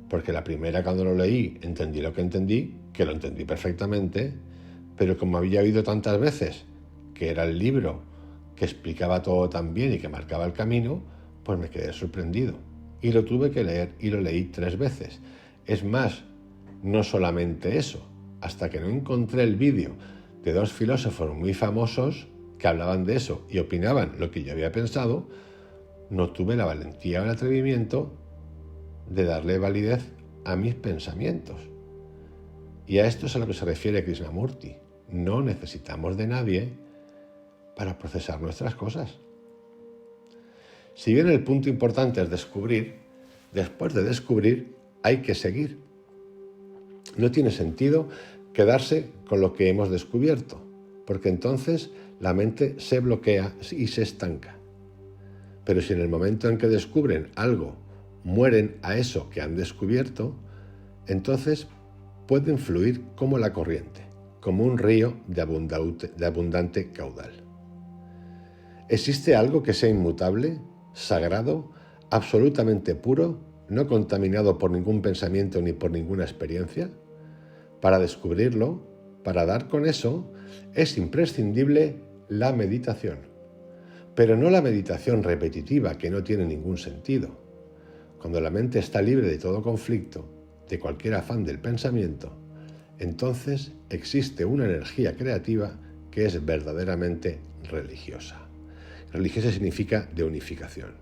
porque la primera cuando lo leí entendí lo que entendí, que lo entendí perfectamente, pero como había oído tantas veces que era el libro que explicaba todo tan bien y que marcaba el camino, pues me quedé sorprendido. Y lo tuve que leer y lo leí 3 veces. Es más, no solamente eso, hasta que no encontré el vídeo de 2 filósofos muy famosos que hablaban de eso y opinaban lo que yo había pensado, no tuve la valentía o el atrevimiento de darle validez a mis pensamientos. Y a esto es a lo que se refiere Krishnamurti. No necesitamos de nadie para procesar nuestras cosas. Si bien el punto importante es descubrir, después de descubrir hay que seguir. No tiene sentido quedarse con lo que hemos descubierto, porque entonces la mente se bloquea y se estanca. Pero si en el momento en que descubren algo mueren a eso que han descubierto, entonces pueden fluir como la corriente, como un río de abundante caudal. ¿Existe algo que sea inmutable, sagrado, absolutamente puro, no contaminado por ningún pensamiento ni por ninguna experiencia? Para descubrirlo, para dar con eso, es imprescindible la meditación. Pero no la meditación repetitiva que no tiene ningún sentido. Cuando la mente está libre de todo conflicto, de cualquier afán del pensamiento, entonces existe una energía creativa que es verdaderamente religiosa. Religiosa significa de unificación.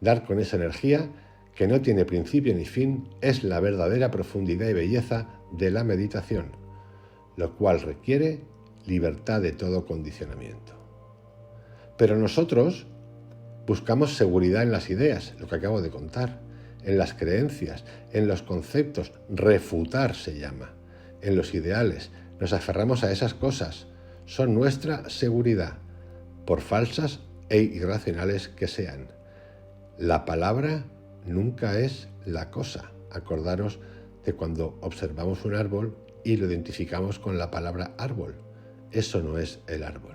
Dar con esa energía que no tiene principio ni fin es la verdadera profundidad y belleza de la meditación, lo cual requiere libertad de todo condicionamiento. Pero nosotros buscamos seguridad en las ideas, lo que acabo de contar, en las creencias, en los conceptos, refutar se llama, en los ideales. Nos aferramos a esas cosas, son nuestra seguridad, por falsas e irracionales que sean. La palabra nunca es la cosa. Acordaros de cuando observamos un árbol y lo identificamos con la palabra árbol. Eso no es el árbol.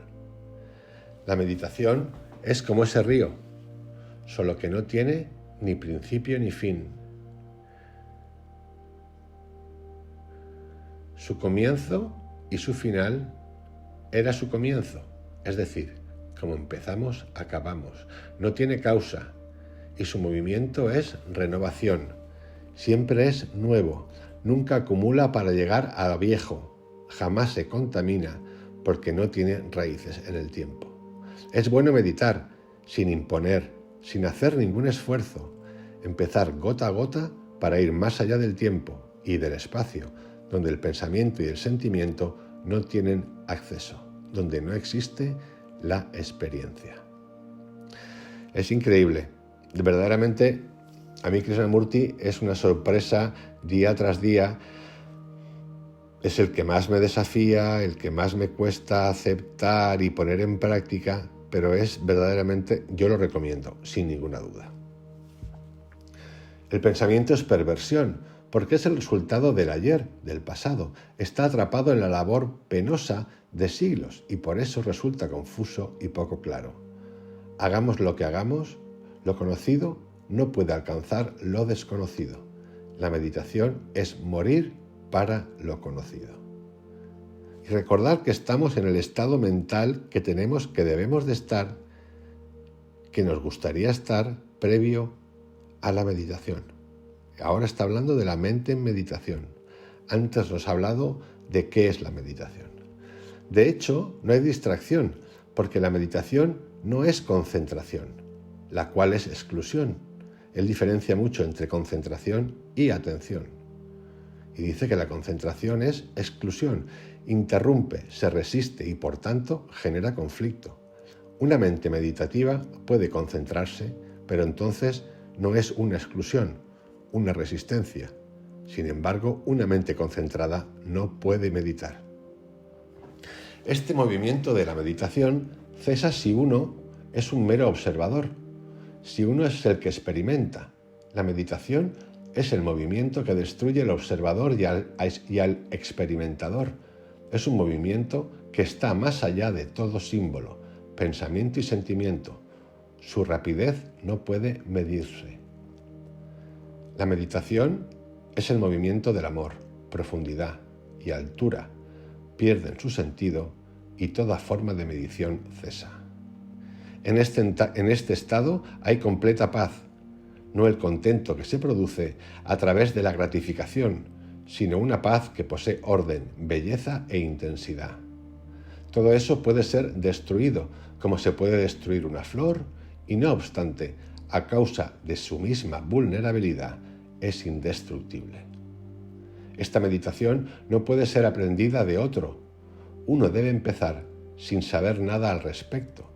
La meditación es como ese río, solo que no tiene ni principio ni fin. Su comienzo y su final era su comienzo, es decir, como empezamos, acabamos. No tiene causa y su movimiento es renovación. Siempre es nuevo, nunca acumula para llegar a viejo, jamás se contamina porque no tiene raíces en el tiempo. Es bueno meditar sin imponer, sin hacer ningún esfuerzo, empezar gota a gota para ir más allá del tiempo y del espacio, donde el pensamiento y el sentimiento no tienen acceso, donde no existe la experiencia. Es increíble, verdaderamente a mí Krishnamurti es una sorpresa día tras día, es el que más me desafía, el que más me cuesta aceptar y poner en práctica, pero es verdaderamente, yo lo recomiendo, sin ninguna duda. El pensamiento es perversión, porque es el resultado del ayer, del pasado. Está atrapado en la labor penosa de siglos y por eso resulta confuso y poco claro. Hagamos lo que hagamos, lo conocido no puede alcanzar lo desconocido. La meditación es morir para lo conocido. Y recordar que estamos en el estado mental que debemos de estar, que nos gustaría estar previo a la meditación. Ahora está hablando de la mente en meditación. Antes nos ha hablado de qué es la meditación. De hecho, no hay distracción, porque la meditación no es concentración, la cual es exclusión. Él diferencia mucho entre concentración y atención. Y dice que la concentración es exclusión, interrumpe, se resiste y por tanto genera conflicto. Una mente meditativa puede concentrarse, pero entonces no es una exclusión, una resistencia. Sin embargo, una mente concentrada no puede meditar. Este movimiento de la meditación cesa si uno es un mero observador, si uno es el que experimenta. La meditación es el movimiento que destruye al observador y al experimentador. Es un movimiento que está más allá de todo símbolo, pensamiento y sentimiento. Su rapidez no puede medirse. La meditación es el movimiento del amor, profundidad y altura. Pierden su sentido y toda forma de medición cesa. En este estado hay completa paz, no el contento que se produce a través de la gratificación, sino una paz que posee orden, belleza e intensidad. Todo eso puede ser destruido, como se puede destruir una flor, y no obstante, a causa de su misma vulnerabilidad, es indestructible. Esta meditación no puede ser aprendida de otro. Uno debe empezar sin saber nada al respecto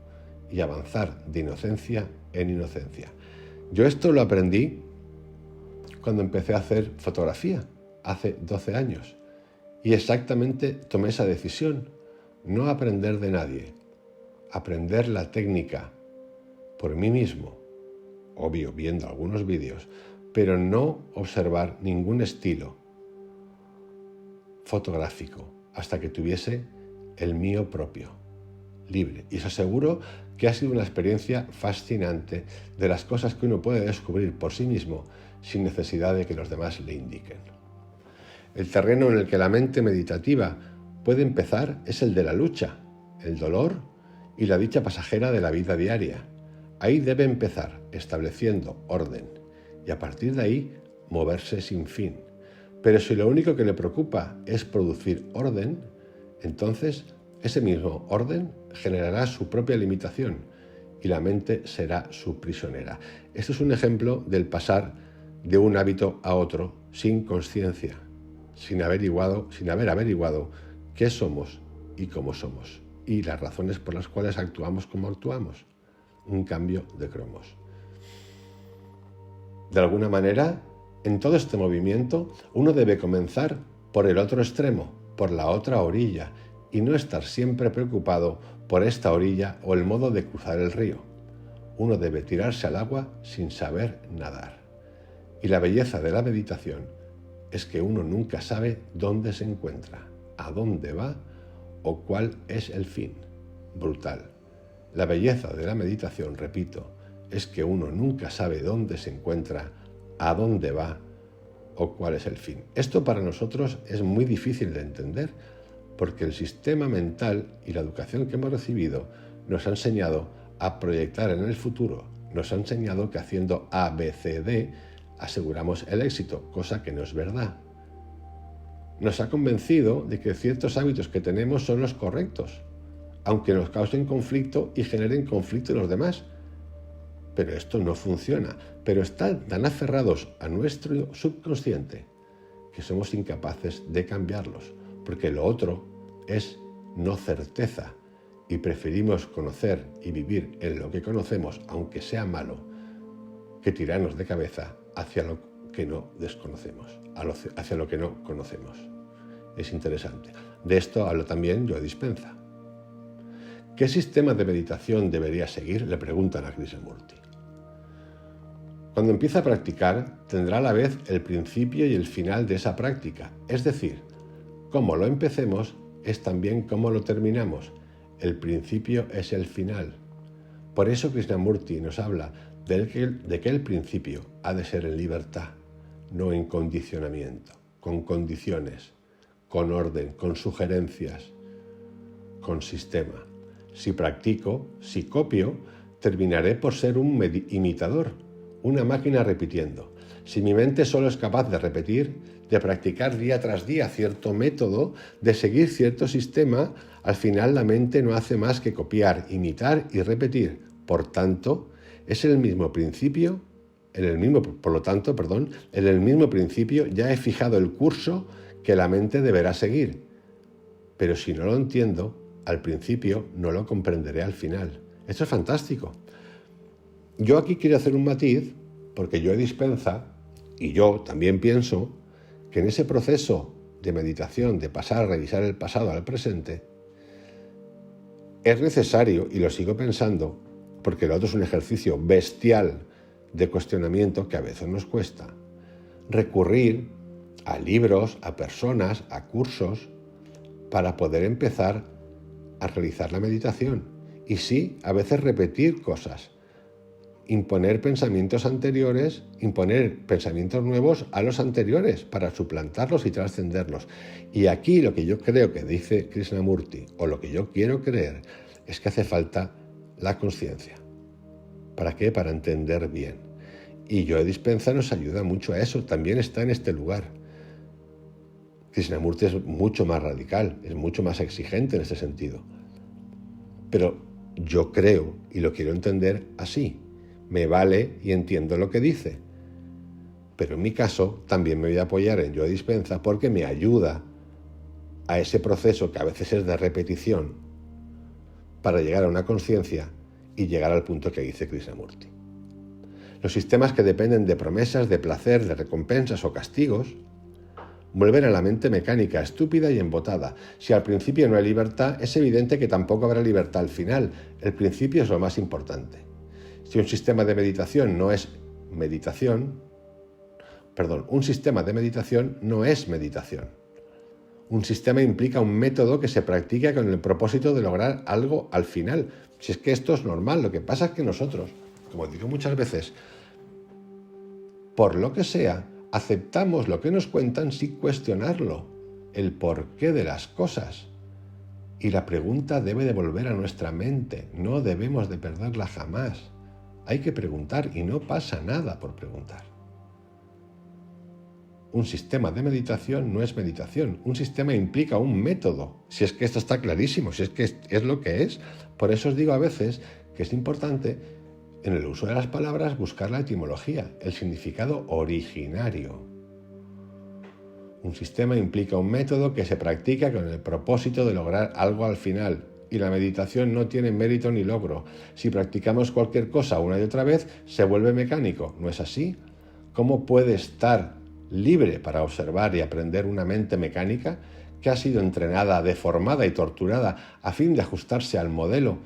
y avanzar de inocencia en inocencia. Yo esto lo aprendí cuando empecé a hacer fotografía, hace 12 años, y exactamente tomé esa decisión, no aprender de nadie, aprender la técnica por mí mismo, obvio viendo algunos vídeos, pero no observar ningún estilo fotográfico hasta que tuviese el mío propio, libre. Y os aseguro que ha sido una experiencia fascinante de las cosas que uno puede descubrir por sí mismo sin necesidad de que los demás le indiquen. El terreno en el que la mente meditativa puede empezar es el de la lucha, el dolor y la dicha pasajera de la vida diaria. Ahí debe empezar, estableciendo orden, y a partir de ahí moverse sin fin, Pero si lo único que le preocupa es producir orden, entonces ese mismo orden generará su propia limitación y la mente será su prisionera. Esto es un ejemplo del pasar de un hábito a otro sin conciencia, sin haber averiguado qué somos y cómo somos y las razones por las cuales actuamos como actuamos. Un cambio de cromos. De alguna manera, en todo este movimiento, uno debe comenzar por el otro extremo, por la otra orilla, y no estar siempre preocupado por esta orilla o el modo de cruzar el río. Uno debe tirarse al agua sin saber nadar. Y la belleza de la meditación es que uno nunca sabe dónde se encuentra, a dónde va o cuál es el fin. Brutal. La belleza de la meditación, repito, es que uno nunca sabe dónde se encuentra, a dónde va o cuál es el fin. Esto para nosotros es muy difícil de entender porque el sistema mental y la educación que hemos recibido nos ha enseñado a proyectar en el futuro, nos ha enseñado que haciendo A, B, C, D aseguramos el éxito, cosa que no es verdad. Nos ha convencido de que ciertos hábitos que tenemos son los correctos, aunque nos causen conflicto y generen conflicto en los demás. Pero esto no funciona, pero están tan aferrados a nuestro subconsciente que somos incapaces de cambiarlos, porque lo otro es no certeza y preferimos conocer y vivir en lo que conocemos, aunque sea malo, que tirarnos de cabeza hacia lo que no desconocemos, hacia lo que no conocemos. Es interesante. De esto habla también Joe Dispenza. ¿Qué sistema de meditación debería seguir?, le preguntan a Krishnamurti. Cuando empieza a practicar, tendrá a la vez el principio y el final de esa práctica. Es decir, como lo empecemos, es también como lo terminamos. El principio es el final. Por eso Krishnamurti nos habla de que el principio ha de ser en libertad, no en condicionamiento, con condiciones, con orden, con sugerencias, con sistema. Si practico, si copio, terminaré por ser un imitador, una máquina repitiendo. Si mi mente solo es capaz de repetir, de practicar día tras día cierto método, de seguir cierto sistema, al final la mente no hace más que copiar, imitar y repetir. Por tanto, es el mismo principio, en el mismo principio ya he fijado el curso que la mente deberá seguir. Pero si no lo entiendo, al principio no lo comprenderé al final. Esto es fantástico. Yo aquí quiero hacer un matiz, porque Joe Dispenza, y yo también pienso, que en ese proceso de meditación, de pasar a revisar el pasado al presente, es necesario, y lo sigo pensando, porque lo otro es un ejercicio bestial de cuestionamiento que a veces nos cuesta, recurrir a libros, a personas, a cursos, para poder empezar a realizar la meditación. Y sí, a veces repetir cosas, imponer pensamientos anteriores, imponer pensamientos nuevos a los anteriores para suplantarlos y trascenderlos. Y aquí lo que yo creo que dice Krishnamurti, o lo que yo quiero creer, es que hace falta la conciencia. ¿Para qué? Para entender bien. Y Joe Dispenza nos ayuda mucho a eso, también está en este lugar. Krishnamurti es mucho más radical, es mucho más exigente en ese sentido. Pero yo creo y lo quiero entender así. Me vale y entiendo lo que dice. Pero en mi caso también me voy a apoyar en Joe Dispenza porque me ayuda a ese proceso que a veces es de repetición para llegar a una conciencia y llegar al punto que dice Krishnamurti. Los sistemas que dependen de promesas, de placer, de recompensas o castigos vuelven a la mente mecánica, estúpida y embotada. Si al principio no hay libertad, es evidente que tampoco habrá libertad al final. El principio es lo más importante. Si un sistema de meditación no es meditación, un sistema de meditación no es meditación. Un sistema implica un método que se practica con el propósito de lograr algo al final. Si es que esto es normal, lo que pasa es que nosotros, como digo muchas veces, por lo que sea, aceptamos lo que nos cuentan sin cuestionarlo, el porqué de las cosas. Y la pregunta debe de volver a nuestra mente, no debemos de perderla jamás. Hay que preguntar y no pasa nada por preguntar. un sistema de meditación no es meditación. Un sistema implica un método. Si es que esto está clarísimo, si es que es lo que es. Por eso os digo a veces que es importante en el uso de las palabras buscar la etimología, el significado originario. Un sistema implica un método que se practica con el propósito de lograr algo al final. Y la meditación no tiene mérito ni logro. Si practicamos cualquier cosa una y otra vez, se vuelve mecánico. ¿No es así? ¿Cómo puede estar libre para observar y aprender una mente mecánica que ha sido entrenada, deformada y torturada a fin de ajustarse al modelo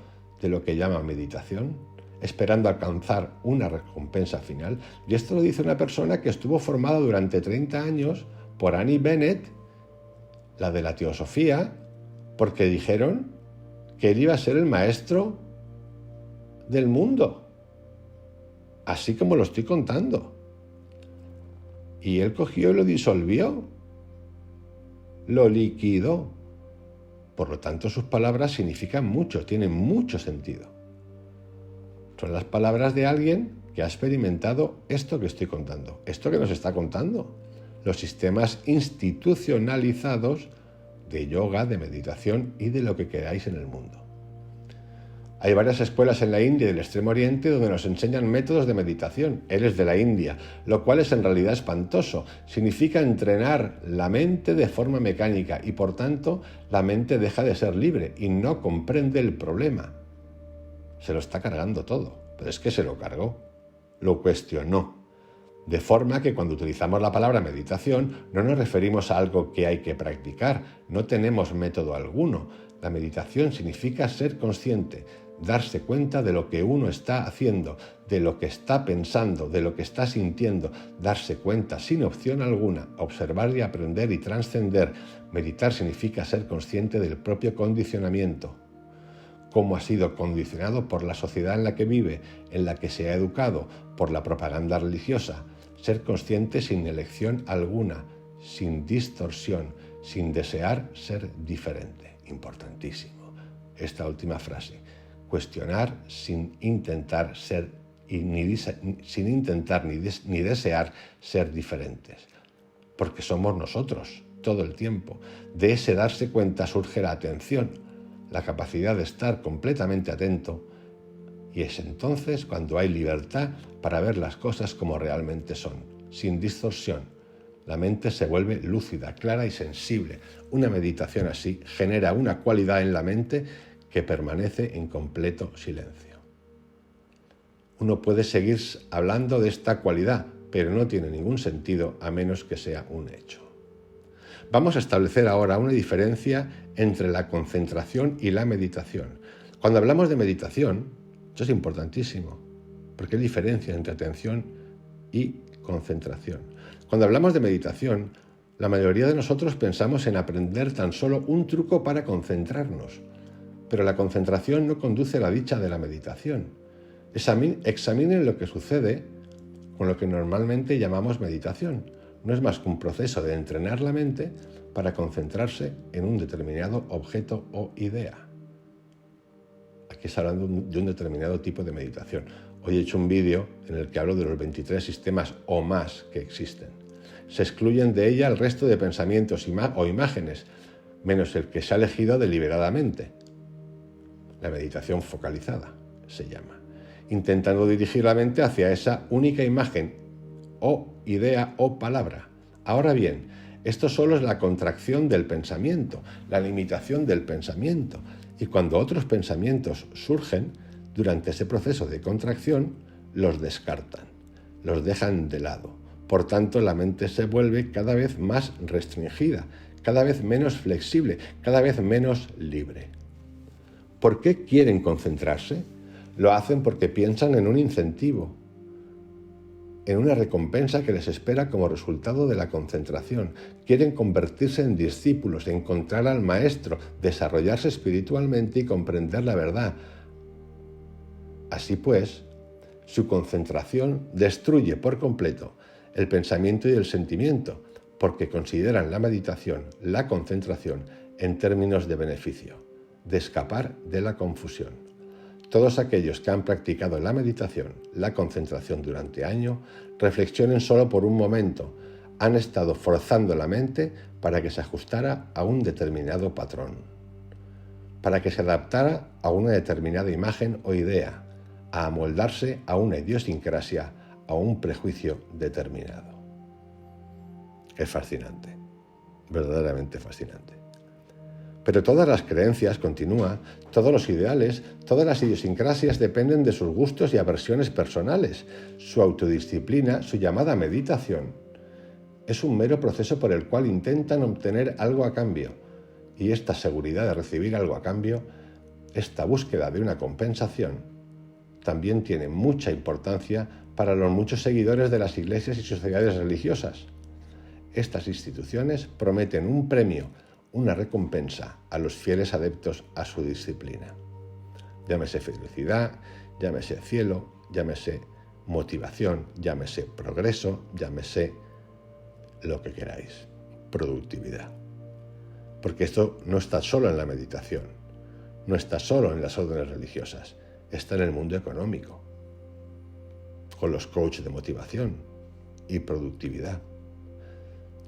de lo que llama meditación, esperando alcanzar una recompensa final? Y esto lo dice una persona que estuvo formada durante 30 años por Annie Bennett, la de la teosofía, porque dijeron que él iba a ser el maestro del mundo, así como lo estoy contando. Y él cogió y lo disolvió, lo liquidó. Por lo tanto, sus palabras significan mucho, tienen mucho sentido. Son las palabras de alguien que ha experimentado esto que estoy contando, esto que nos está contando. Los sistemas institucionalizados de yoga, de meditación y de lo que queráis en el mundo. Hay varias escuelas en la India y del Extremo Oriente donde nos enseñan métodos de meditación. Eres de la India, lo cual es en realidad espantoso. Significa entrenar la mente de forma mecánica y por tanto la mente deja de ser libre y no comprende el problema. Se lo está cargando todo, pero es que se lo cargó, lo cuestionó. De forma que cuando utilizamos la palabra meditación no nos referimos a algo que hay que practicar, no tenemos método alguno. La meditación significa ser consciente, darse cuenta de lo que uno está haciendo, de lo que está pensando, de lo que está sintiendo, darse cuenta sin opción alguna, observar y aprender y trascender. Meditar significa ser consciente del propio condicionamiento, cómo ha sido condicionado por la sociedad en la que vive, en la que se ha educado, por la propaganda religiosa. Ser consciente sin elección alguna, sin distorsión, sin desear ser diferente. Importantísimo esta última frase. Cuestionar sin intentar ser ni desear ser diferentes. Porque somos nosotros todo el tiempo. De ese darse cuenta surge la atención, la capacidad de estar completamente atento, y es entonces cuando hay libertad para ver las cosas como realmente son, sin distorsión. La mente se vuelve lúcida, clara y sensible. Una meditación así genera una cualidad en la mente que permanece en completo silencio. Uno puede seguir hablando de esta cualidad, pero no tiene ningún sentido a menos que sea un hecho. Vamos a establecer ahora una diferencia entre la concentración y la meditación. Cuando hablamos de meditación, esto es importantísimo, porque hay diferencia entre atención y concentración. Cuando hablamos de meditación, la mayoría de nosotros pensamos en aprender tan solo un truco para concentrarnos, pero la concentración no conduce a la dicha de la meditación. Examinen lo que sucede con lo que normalmente llamamos meditación. No es más que un proceso de entrenar la mente para concentrarse en un determinado objeto o idea. Aquí está hablando de un determinado tipo de meditación. Hoy he hecho un vídeo en el que hablo de los 23 sistemas o más que existen. Se excluyen de ella el resto de pensamientos o imágenes, menos el que se ha elegido deliberadamente. La meditación focalizada se llama, intentando dirigir la mente hacia esa única imagen o idea o palabra. Ahora bien, esto solo es la contracción del pensamiento, la limitación del pensamiento. Y cuando otros pensamientos surgen, durante ese proceso de contracción, los descartan, los dejan de lado. Por tanto, la mente se vuelve cada vez más restringida, cada vez menos flexible, cada vez menos libre. ¿Por qué quieren concentrarse? Lo hacen porque piensan en un incentivo, en una recompensa que les espera como resultado de la concentración. Quieren convertirse en discípulos, encontrar al maestro, desarrollarse espiritualmente y comprender la verdad. Así pues, su concentración destruye por completo el pensamiento y el sentimiento, porque consideran la meditación, la concentración, en términos de beneficio, de escapar de la confusión. Todos aquellos que han practicado la meditación, la concentración durante años, reflexionen solo por un momento. han estado forzando la mente para que se ajustara a un determinado patrón, para que se adaptara a una determinada imagen o idea, a amoldarse a una idiosincrasia, a un prejuicio determinado. Es fascinante, verdaderamente fascinante. Pero todas las creencias, continúa, todos los ideales, todas las idiosincrasias dependen de sus gustos y aversiones personales. Su autodisciplina, su llamada meditación, es un mero proceso por el cual intentan obtener algo a cambio. Y esta seguridad de recibir algo a cambio, esta búsqueda de una compensación, también tiene mucha importancia para los muchos seguidores de las iglesias y sociedades religiosas. Estas instituciones prometen un premio, una recompensa a los fieles adeptos a su disciplina. Llámese felicidad, llámese cielo, llámese motivación, llámese progreso, llámese lo que queráis, productividad. Porque esto no está solo en la meditación, no está solo en las órdenes religiosas, está en el mundo económico, con los coaches de motivación y productividad.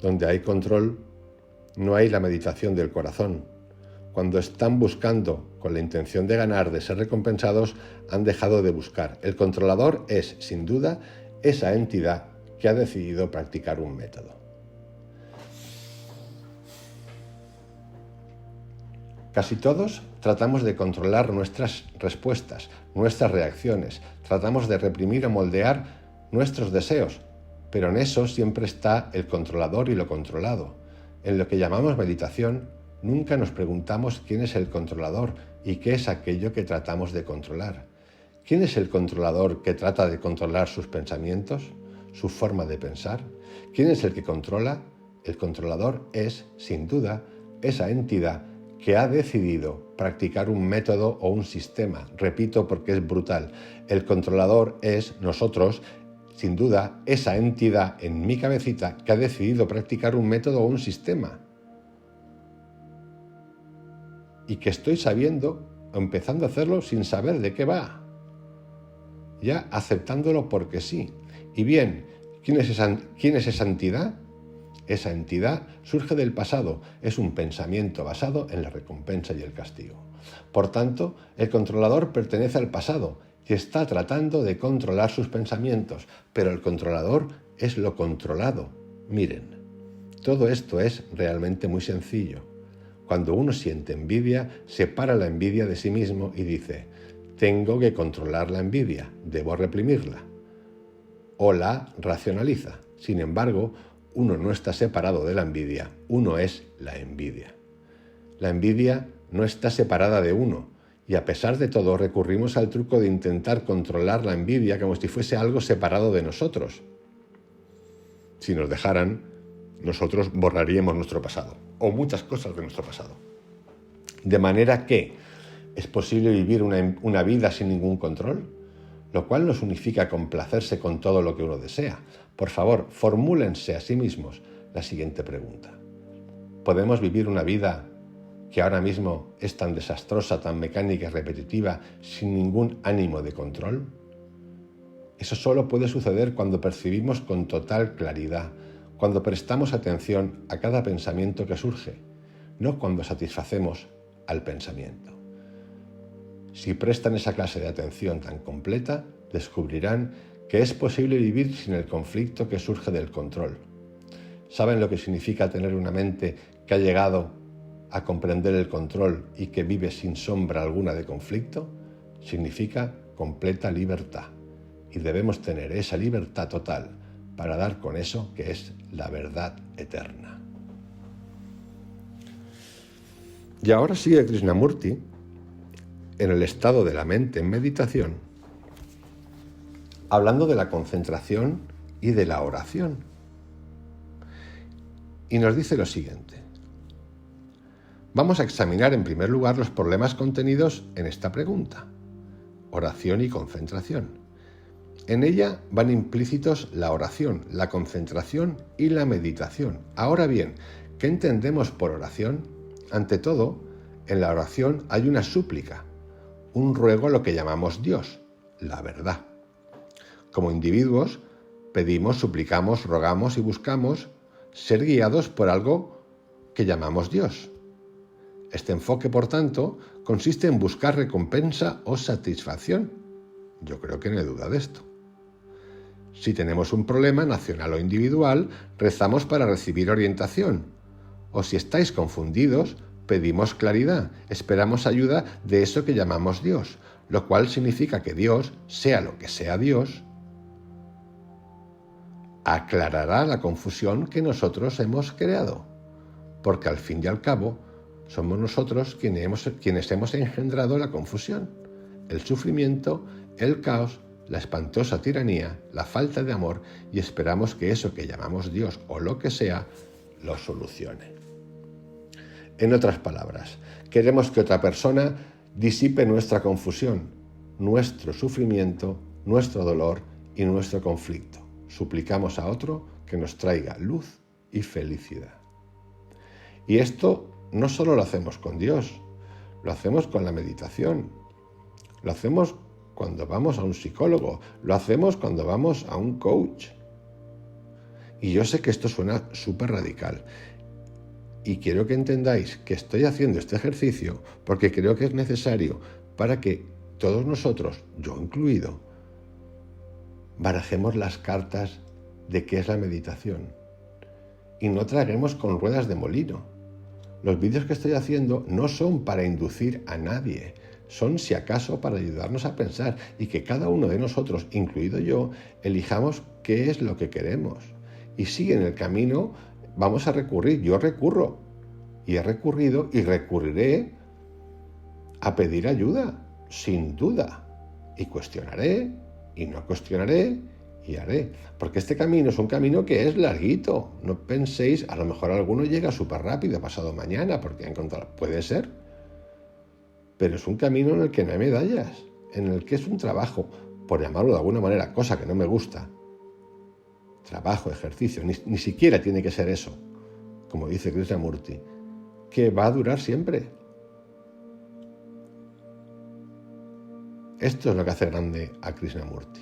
Donde hay control, no hay la meditación del corazón. Cuando están buscando con la intención de ganar, de ser recompensados, han dejado de buscar. El controlador es, sin duda, esa entidad que ha decidido practicar un método. Casi todos tratamos de controlar nuestras respuestas, nuestras reacciones, tratamos de reprimir o moldear nuestros deseos, pero en eso siempre está el controlador y lo controlado. En lo que llamamos meditación, nunca nos preguntamos quién es el controlador y qué es aquello que tratamos de controlar. ¿Quién es el controlador que trata de controlar sus pensamientos, su forma de pensar? ¿Quién es el que controla? El controlador es, sin duda, esa entidad que ha decidido practicar un método o un sistema. Repito porque es brutal. El controlador es nosotros, sin duda, esa entidad en mi cabecita que ha decidido practicar un método o un sistema. Y que estoy sabiendo, o empezando a hacerlo sin saber de qué va. Ya aceptándolo porque sí. Y bien, ¿quién es esa entidad? Esa entidad surge del pasado, es un pensamiento basado en la recompensa y el castigo. Por tanto, el controlador pertenece al pasado y está tratando de controlar sus pensamientos, pero el controlador es lo controlado. Miren, todo esto es realmente muy sencillo. Cuando uno siente envidia, separa la envidia de sí mismo y dice, tengo que controlar la envidia, debo reprimirla. O la racionaliza. Sin embargo, uno no está separado de la envidia, uno es la envidia. La envidia no está separada de uno y a pesar de todo recurrimos al truco de intentar controlar la envidia como si fuese algo separado de nosotros. Si nos dejaran, nosotros borraríamos nuestro pasado o muchas cosas de nuestro pasado. De manera que es posible vivir una vida sin ningún control, lo cual no significa complacerse con todo lo que uno desea. Por favor, formúlense a sí mismos la siguiente pregunta. ¿Podemos vivir una vida que ahora mismo es tan desastrosa, tan mecánica y repetitiva, sin ningún ánimo de control? Eso solo puede suceder cuando percibimos con total claridad, cuando prestamos atención a cada pensamiento que surge, no cuando satisfacemos al pensamiento. Si prestan esa clase de atención tan completa, descubrirán que es posible vivir sin el conflicto que surge del control. ¿Saben lo que significa tener una mente que ha llegado a comprender el control y que vive sin sombra alguna de conflicto? Significa completa libertad. Y debemos tener esa libertad total para dar con eso que es la verdad eterna. Y ahora sigue Krishnamurti en el estado de la mente en meditación, hablando de la concentración y de la oración. Y nos dice lo siguiente. Vamos a examinar en primer lugar los problemas contenidos en esta pregunta. Oración y concentración. En ella van implícitos la oración, la concentración y la meditación. Ahora bien, ¿qué entendemos por oración? Ante todo, en la oración hay una súplica, un ruego a lo que llamamos Dios, la verdad. Como individuos, pedimos, suplicamos, rogamos y buscamos ser guiados por algo que llamamos Dios. Este enfoque, por tanto, consiste en buscar recompensa o satisfacción. Yo creo que no hay duda de esto. Si tenemos un problema nacional o individual, rezamos para recibir orientación. O si estáis confundidos, pedimos claridad, esperamos ayuda de eso que llamamos Dios, lo cual significa que Dios, sea lo que sea Dios, aclarará la confusión que nosotros hemos creado, porque al fin y al cabo somos nosotros quienes hemos engendrado la confusión, el sufrimiento, el caos, la espantosa tiranía, la falta de amor, y esperamos que eso que llamamos Dios o lo que sea lo solucione. En otras palabras, queremos que otra persona disipe nuestra confusión, nuestro sufrimiento, nuestro dolor y nuestro conflicto. Suplicamos a otro que nos traiga luz y felicidad. Y esto no solo lo hacemos con Dios, lo hacemos con la meditación, lo hacemos cuando vamos a un psicólogo, lo hacemos cuando vamos a un coach. Y yo sé que esto suena súper radical. Y quiero que entendáis que estoy haciendo este ejercicio porque creo que es necesario para que todos nosotros, yo incluido, barajemos las cartas de qué es la meditación y no traguemos con ruedas de molino. Los vídeos que estoy haciendo no son para inducir a nadie, son si acaso para ayudarnos a pensar y que cada uno de nosotros, incluido yo, elijamos qué es lo que queremos. Y si en el camino vamos a recurrir, yo recurro y he recurrido y recurriré a pedir ayuda, sin duda, y cuestionaré y no cuestionaré y haré, porque este camino es un camino que es larguito. No penséis, a lo mejor alguno llega súper rápido pasado mañana porque ha encontrado, puede ser, pero es un camino en el que no hay medallas, en el que es un trabajo, por llamarlo de alguna manera, cosa que no me gusta, trabajo, ejercicio, ni siquiera tiene que ser eso, como dice Krishnamurti, que va a durar siempre. Esto es lo que hace grande a Krishnamurti.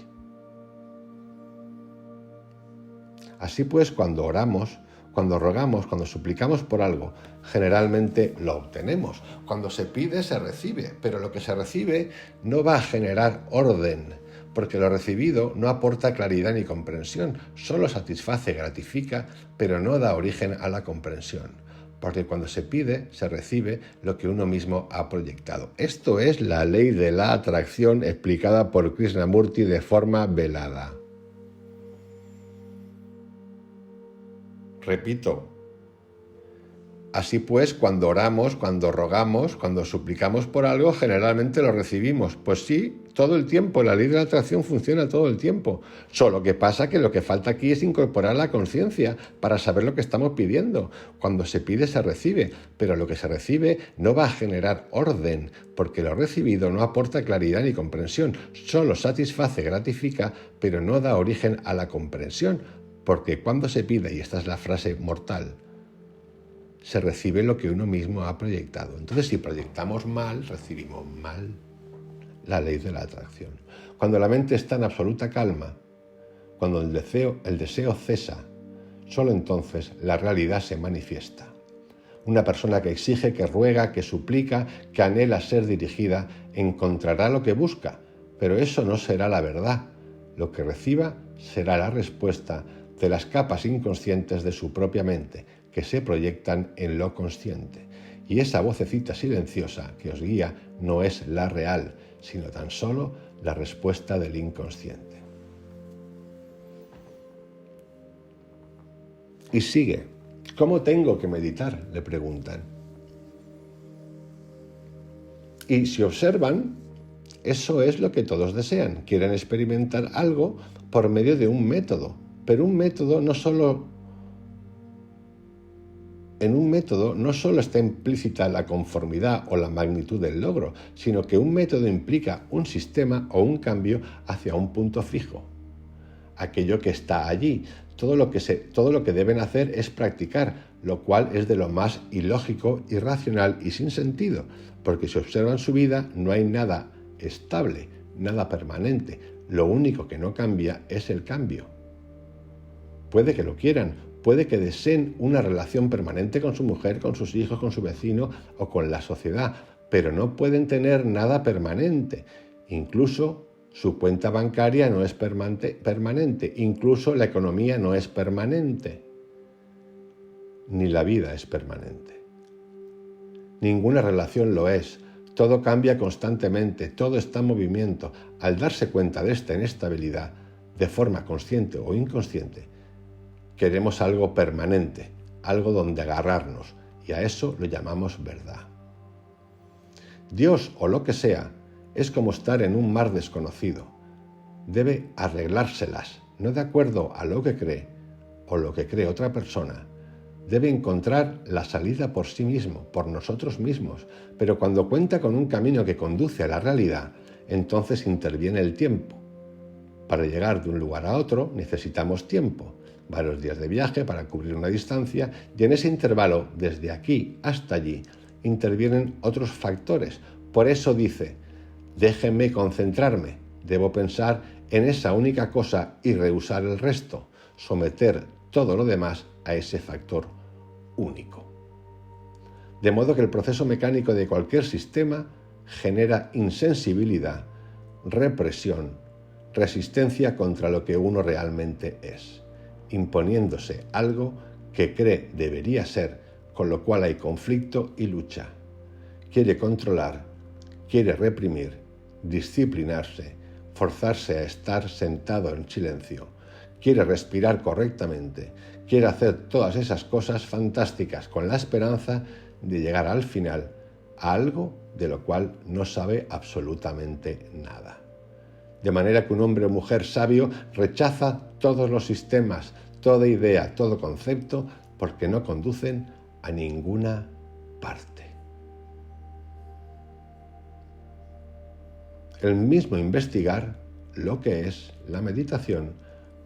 Así pues, cuando oramos, cuando rogamos, cuando suplicamos por algo, generalmente lo obtenemos. Cuando se pide, se recibe, pero lo que se recibe no va a generar orden, porque lo recibido no aporta claridad ni comprensión, solo satisface, gratifica, pero no da origen a la comprensión. Porque cuando se pide, se recibe lo que uno mismo ha proyectado. Esto es la ley de la atracción explicada por Krishnamurti de forma velada. Repito, así pues, cuando oramos, cuando rogamos, cuando suplicamos por algo, generalmente lo recibimos. Pues sí, todo el tiempo, la ley de la atracción funciona todo el tiempo. Solo que pasa que lo que falta aquí es incorporar la conciencia para saber lo que estamos pidiendo. Cuando se pide, se recibe, pero lo que se recibe no va a generar orden, porque lo recibido no aporta claridad ni comprensión, solo satisface, gratifica, pero no da origen a la comprensión. Porque cuando se pide, y esta es la frase mortal, se recibe lo que uno mismo ha proyectado. Entonces, si proyectamos mal, recibimos mal. La ley de la atracción. Cuando la mente está en absoluta calma, cuando el deseo cesa, solo entonces la realidad se manifiesta. Una persona que exige, que ruega, que suplica, que anhela ser dirigida, encontrará lo que busca, pero eso no será la verdad. Lo que reciba será la respuesta de las capas inconscientes de su propia mente, que se proyectan en lo consciente. Y esa vocecita silenciosa que os guía no es la real, sino tan solo la respuesta del inconsciente. Y sigue. ¿Cómo tengo que meditar?, le preguntan. Y si observan, eso es lo que todos desean. Quieren experimentar algo por medio de un método. Pero en un método no solo está implícita la conformidad o la magnitud del logro, sino que un método implica un sistema o un cambio hacia un punto fijo. Aquello que está allí. Todo lo que deben hacer es practicar, lo cual es de lo más ilógico, irracional y sin sentido, porque si observan su vida no hay nada estable, nada permanente. Lo único que no cambia es el cambio. Puede que lo quieran, puede que deseen una relación permanente con su mujer, con sus hijos, con su vecino o con la sociedad, pero no pueden tener nada permanente. Incluso su cuenta bancaria no es permanente, incluso la economía no es permanente, ni la vida es permanente. Ninguna relación lo es. Todo cambia constantemente, todo está en movimiento. Al darse cuenta de esta inestabilidad, de forma consciente o inconsciente, queremos algo permanente, algo donde agarrarnos, y a eso lo llamamos verdad. Dios o lo que sea es como estar en un mar desconocido. Debe arreglárselas, no de acuerdo a lo que cree o lo que cree otra persona. Debe encontrar la salida por sí mismo, por nosotros mismos, pero cuando cuenta con un camino que conduce a la realidad, entonces interviene el tiempo. Para llegar de un lugar a otro necesitamos tiempo, varios días de viaje para cubrir una distancia, y en ese intervalo, desde aquí hasta allí, intervienen otros factores. Por eso dice, déjenme concentrarme, debo pensar en esa única cosa y rehusar el resto, someter todo lo demás a ese factor único. De modo que el proceso mecánico de cualquier sistema genera insensibilidad, represión, resistencia contra lo que uno realmente es, imponiéndose algo que cree debería ser, con lo cual hay conflicto y lucha. Quiere controlar, quiere reprimir, disciplinarse, forzarse a estar sentado en silencio, quiere respirar correctamente, quiere hacer todas esas cosas fantásticas con la esperanza de llegar al final a algo de lo cual no sabe absolutamente nada. De manera que un hombre o mujer sabio rechaza todos los sistemas, toda idea, todo concepto, porque no conducen a ninguna parte. El mismo investigar lo que es la meditación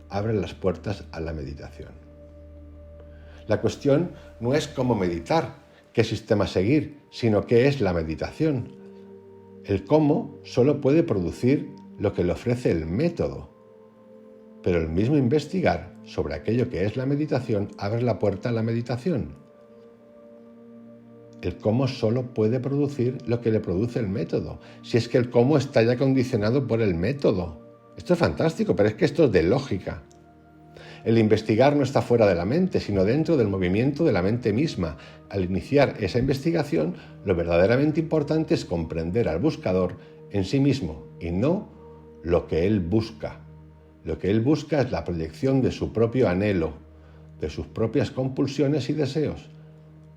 abre las puertas a la meditación. La cuestión no es cómo meditar, qué sistema seguir, sino qué es la meditación. El cómo solo puede producir lo que le ofrece el método, pero el mismo investigar sobre aquello que es la meditación abre la puerta a la meditación. El cómo solo puede producir lo que le produce el método, si es que el cómo está ya condicionado por el método. Esto es fantástico, pero es que esto es de lógica. El investigar no está fuera de la mente, sino dentro del movimiento de la mente misma. Al iniciar esa investigación, lo verdaderamente importante es comprender al buscador en sí mismo y no lo que él busca. Lo que él busca es la proyección de su propio anhelo, de sus propias compulsiones y deseos.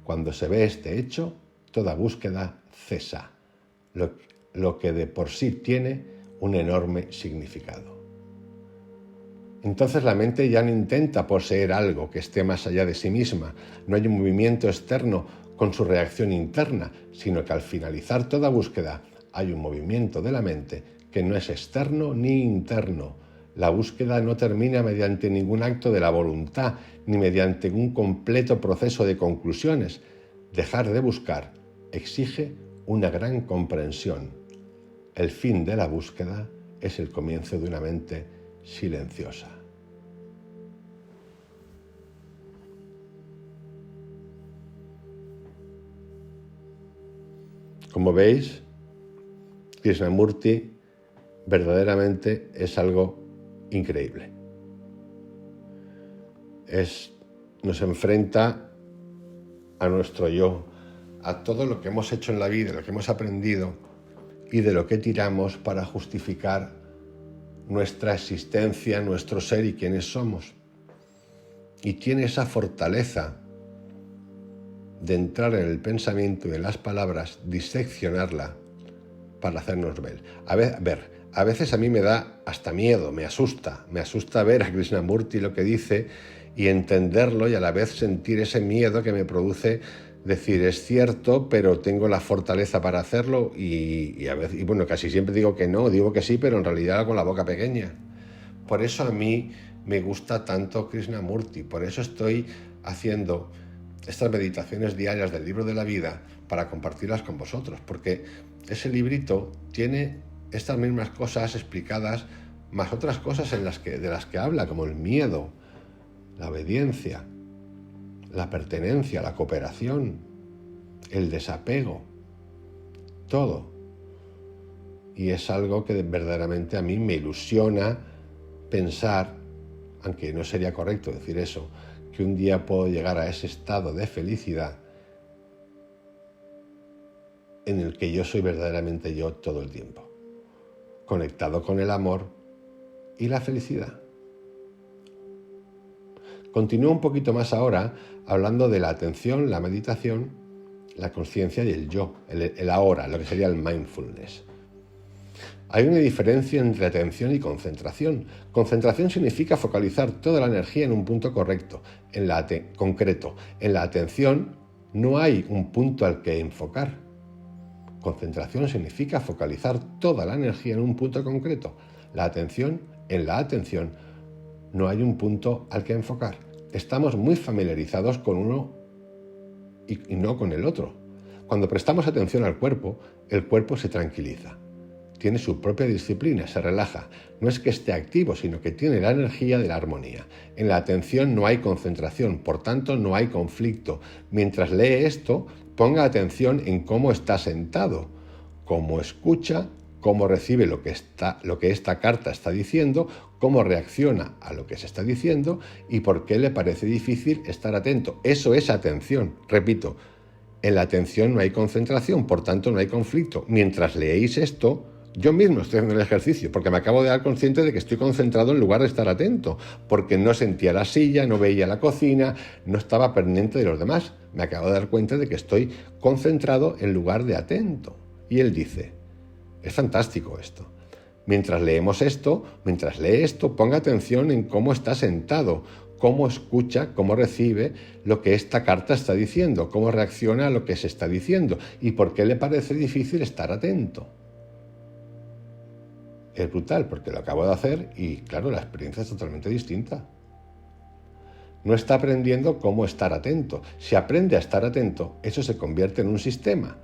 Cuando se ve este hecho, toda búsqueda cesa, lo que de por sí tiene un enorme significado. Entonces la mente ya no intenta poseer algo que esté más allá de sí misma, no hay un movimiento externo con su reacción interna, sino que al finalizar toda búsqueda hay un movimiento de la mente que no es externo ni interno. La búsqueda no termina mediante ningún acto de la voluntad, ni mediante un completo proceso de conclusiones. Dejar de buscar exige una gran comprensión. El fin de la búsqueda es el comienzo de una mente silenciosa. Como veis, Krishnamurti verdaderamente es algo increíble. Nos enfrenta a nuestro yo, a todo lo que hemos hecho en la vida, lo que hemos aprendido y de lo que tiramos para justificar nuestra existencia, nuestro ser y quiénes somos. Y tiene esa fortaleza de entrar en el pensamiento y en las palabras, diseccionarla para hacernos ver. A veces a mí me da hasta miedo, me asusta ver a Krishnamurti lo que dice y entenderlo y a la vez sentir ese miedo que me produce decir, es cierto, pero tengo la fortaleza para hacerlo y bueno, casi siempre digo que no, digo que sí, pero en realidad con la boca pequeña. Por eso a mí me gusta tanto Krishnamurti, por eso estoy haciendo estas meditaciones diarias del libro de la vida para compartirlas con vosotros, porque ese librito tiene estas mismas cosas explicadas, más otras cosas de las que habla, como el miedo, la obediencia, la pertenencia, la cooperación, el desapego, todo. Y es algo que verdaderamente a mí me ilusiona pensar, aunque no sería correcto decir eso, que un día puedo llegar a ese estado de felicidad en el que yo soy verdaderamente yo todo el tiempo, conectado con el amor y la felicidad. Continúo un poquito más ahora hablando de la atención, la meditación, la conciencia y el yo, el ahora, lo que sería el mindfulness. Hay una diferencia entre atención y concentración. Concentración significa focalizar toda la energía en un punto correcto, concreto. En la atención no hay un punto al que enfocar. Concentración significa focalizar toda la energía en un punto concreto. En la atención no hay un punto al que enfocar. Estamos muy familiarizados con uno y no con el otro. Cuando prestamos atención al cuerpo, el cuerpo se tranquiliza. Tiene su propia disciplina, se relaja. No es que esté activo, sino que tiene la energía de la armonía. En la atención no hay concentración, por tanto no hay conflicto. Mientras lee esto, ponga atención en cómo está sentado, cómo escucha, cómo recibe lo que esta carta está diciendo, cómo reacciona a lo que se está diciendo y por qué le parece difícil estar atento. Eso es atención. Repito, en la atención no hay concentración, por tanto no hay conflicto. Mientras leéis esto, yo mismo estoy haciendo el ejercicio porque me acabo de dar consciente de que estoy concentrado en lugar de estar atento, porque no sentía la silla, no veía la cocina, no estaba pendiente de los demás. Me acabo de dar cuenta de que estoy concentrado en lugar de atento. Y él dice, es fantástico esto. Mientras lee esto, ponga atención en cómo está sentado, cómo escucha, cómo recibe lo que esta carta está diciendo, cómo reacciona a lo que se está diciendo y por qué le parece difícil estar atento. Es brutal porque lo acabo de hacer y, claro, la experiencia es totalmente distinta. No está aprendiendo cómo estar atento. Si aprende a estar atento, eso se convierte en un sistema,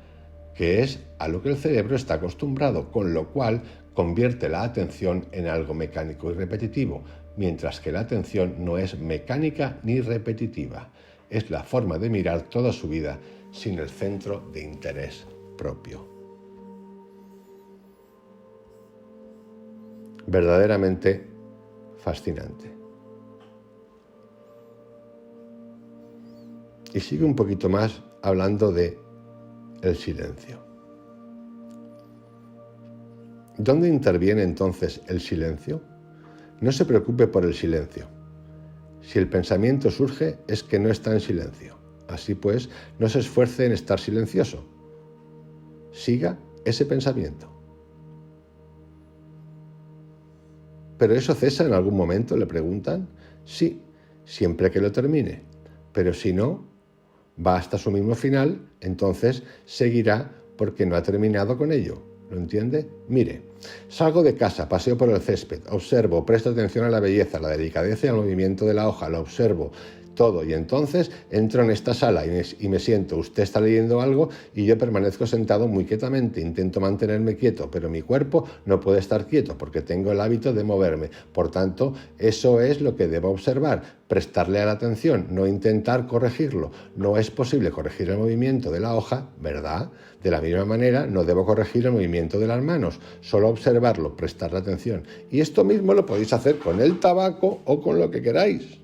que es a lo que el cerebro está acostumbrado, con lo cual convierte la atención en algo mecánico y repetitivo, mientras que la atención no es mecánica ni repetitiva. Es la forma de mirar toda su vida sin el centro de interés propio. Verdaderamente fascinante. Y sigue un poquito más hablando de el silencio. ¿Dónde interviene entonces el silencio? No se preocupe por el silencio. Si el pensamiento surge es que no está en silencio. Así pues, no se esfuerce en estar silencioso. Siga ese pensamiento. ¿Pero eso cesa en algún momento?, le preguntan. Sí, siempre que lo termine. Pero si no, va hasta su mismo final, entonces seguirá porque no ha terminado con ello. ¿Lo entiende? Mire, salgo de casa, paseo por el césped, observo, presto atención a la belleza, la delicadeza y al movimiento de la hoja, lo observo todo y entonces entro en esta sala y me siento, usted está leyendo algo y yo permanezco sentado muy quietamente, intento mantenerme quieto, pero mi cuerpo no puede estar quieto porque tengo el hábito de moverme, por tanto, eso es lo que debo observar, prestarle a la atención, no intentar corregirlo, no es posible corregir el movimiento de la hoja, ¿verdad? De la misma manera, no debo corregir el movimiento de las manos, solo observarlo, prestarle atención, y esto mismo lo podéis hacer con el tabaco o con lo que queráis.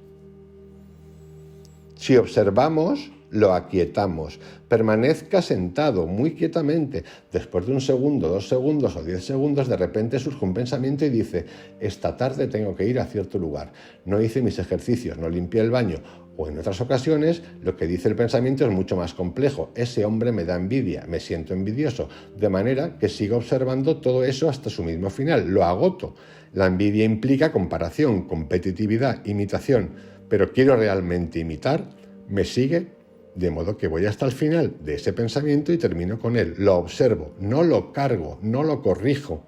Si observamos, lo aquietamos. Permanezca sentado muy quietamente. Después de 1 segundo, 2 segundos o 10 segundos, de repente surge un pensamiento y dice, esta tarde tengo que ir a cierto lugar. No hice mis ejercicios, no limpié el baño. O en otras ocasiones, lo que dice el pensamiento es mucho más complejo. Ese hombre me da envidia, me siento envidioso. De manera que sigo observando todo eso hasta su mismo final. Lo agoto. La envidia implica comparación, competitividad, imitación. Pero quiero realmente imitar, me sigue, de modo que voy hasta el final de ese pensamiento y termino con él. Lo observo, no lo cargo, no lo corrijo.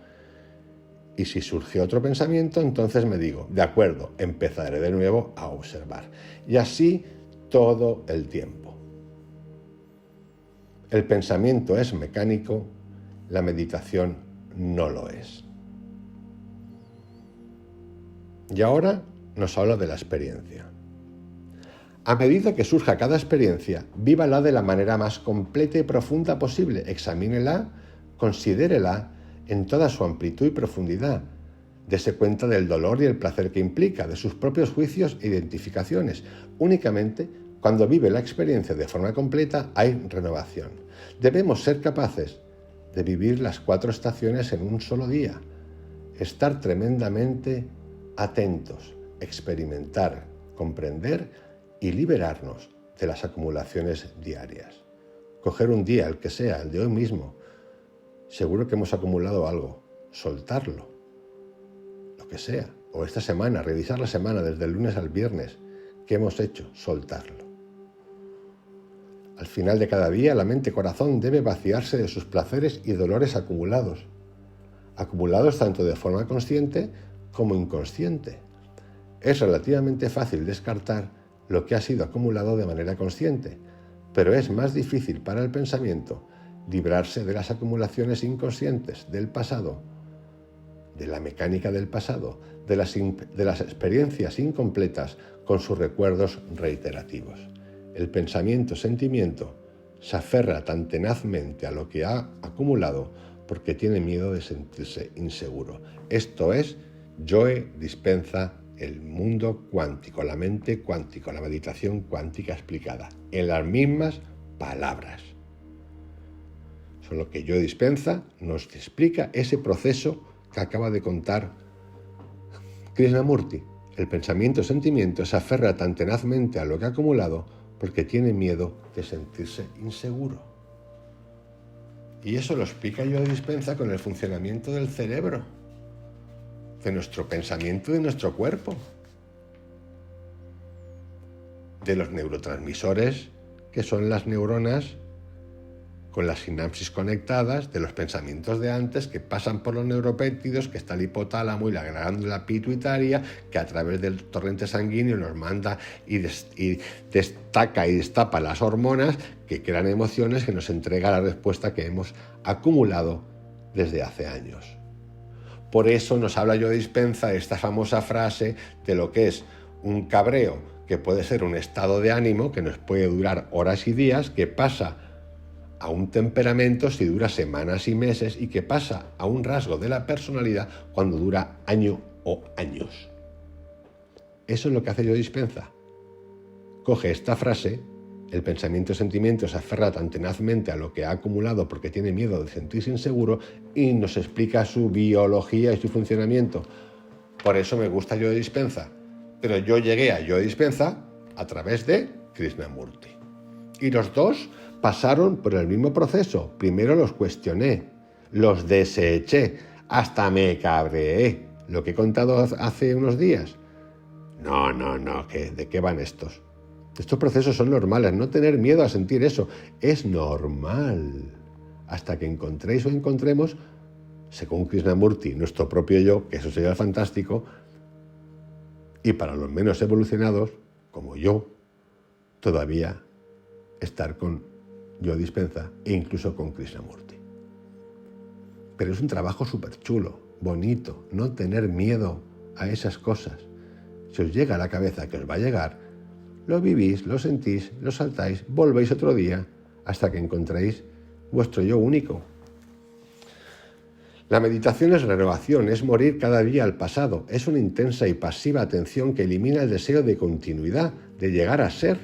Y si surge otro pensamiento, entonces me digo, de acuerdo, empezaré de nuevo a observar. Y así todo el tiempo. El pensamiento es mecánico, la meditación no lo es. Y ahora nos habla de la experiencia. A medida que surja cada experiencia, vívala de la manera más completa y profunda posible. Examínela, considérela en toda su amplitud y profundidad. Dese cuenta del dolor y el placer que implica, de sus propios juicios e identificaciones. Únicamente cuando vive la experiencia de forma completa hay renovación. Debemos ser capaces de vivir las 4 estaciones en un solo día. Estar tremendamente atentos, experimentar, comprender y liberarnos de las acumulaciones diarias. Coger un día, el que sea, el de hoy mismo. Seguro que hemos acumulado algo. Soltarlo. Lo que sea. O esta semana, revisar la semana desde el lunes al viernes. ¿Qué hemos hecho? Soltarlo. Al final de cada día, la mente-corazón debe vaciarse de sus placeres y dolores acumulados. Acumulados tanto de forma consciente como inconsciente. Es relativamente fácil descartar lo que ha sido acumulado de manera consciente, pero es más difícil para el pensamiento librarse de las acumulaciones inconscientes del pasado, de la mecánica del pasado, de las experiencias incompletas con sus recuerdos reiterativos. El pensamiento-sentimiento se aferra tan tenazmente a lo que ha acumulado porque tiene miedo de sentirse inseguro. Esto es Joe Dispenza, el mundo cuántico, la mente cuántica, la meditación cuántica explicada, en las mismas palabras. Solo que Joe Dispenza nos explica ese proceso que acaba de contar Krishnamurti. El pensamiento-sentimiento se aferra tan tenazmente a lo que ha acumulado porque tiene miedo de sentirse inseguro. Y eso lo explica Joe Dispenza con el funcionamiento del cerebro, de nuestro pensamiento y de nuestro cuerpo, de los neurotransmisores que son las neuronas con las sinapsis conectadas, de los pensamientos de antes que pasan por los neuropéptidos, que está el hipotálamo y la glándula pituitaria, que a través del torrente sanguíneo nos manda y destaca y destapa las hormonas que crean emociones, que nos entrega la respuesta que hemos acumulado desde hace años. Por eso nos habla Joe Dispenza esta famosa frase de lo que es un cabreo, que puede ser un estado de ánimo que nos puede durar horas y días, que pasa a un temperamento si dura semanas y meses, y que pasa a un rasgo de la personalidad cuando dura año o años. Eso es lo que hace Joe Dispenza. Coge esta frase, el pensamiento-sentimiento se aferra tan tenazmente a lo que ha acumulado porque tiene miedo de sentirse inseguro, y nos explica su biología y su funcionamiento. Por eso me gusta Joe Dispenza. Pero yo llegué a Joe Dispenza a través de Krishnamurti. Y los dos pasaron por el mismo proceso. Primero los cuestioné, los deseché, hasta me cabreé. Lo que he contado hace unos días. No, ¿de qué van estos? Estos procesos son normales, no tener miedo a sentir eso. Es normal. Hasta que encontréis o encontremos, según Krishnamurti, nuestro propio yo, que eso sería fantástico, y para los menos evolucionados, como yo, todavía estar con Joe Dispenza e incluso con Krishnamurti. Pero es un trabajo súper chulo, bonito, no tener miedo a esas cosas. Si os llega a la cabeza que os va a llegar, lo vivís, lo sentís, lo saltáis, volvéis otro día hasta que encontréis vuestro yo único. La meditación es renovación, es morir cada día al pasado, es una intensa y pasiva atención que elimina el deseo de continuidad, de llegar a ser.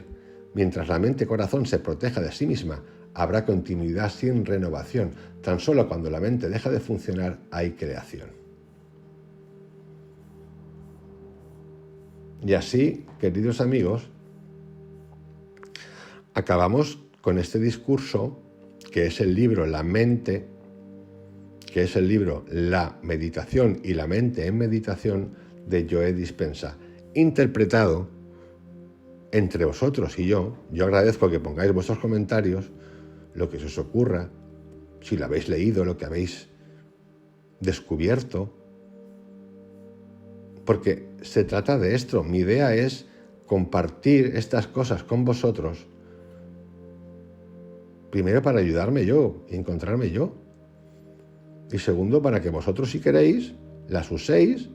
Mientras la mente-corazón se proteja de sí misma, habrá continuidad sin renovación. Tan solo cuando la mente deja de funcionar hay creación. Y así, queridos amigos, acabamos con este discurso, que es el libro La mente, que es el libro La meditación y la mente en meditación de Joe Dispenza, interpretado entre vosotros y yo. Yo agradezco que pongáis vuestros comentarios, lo que se os ocurra, si lo habéis leído, lo que habéis descubierto, porque se trata de esto. Mi idea es compartir estas cosas con vosotros, primero para ayudarme yo y encontrarme yo, y segundo para que vosotros, si queréis, las uséis,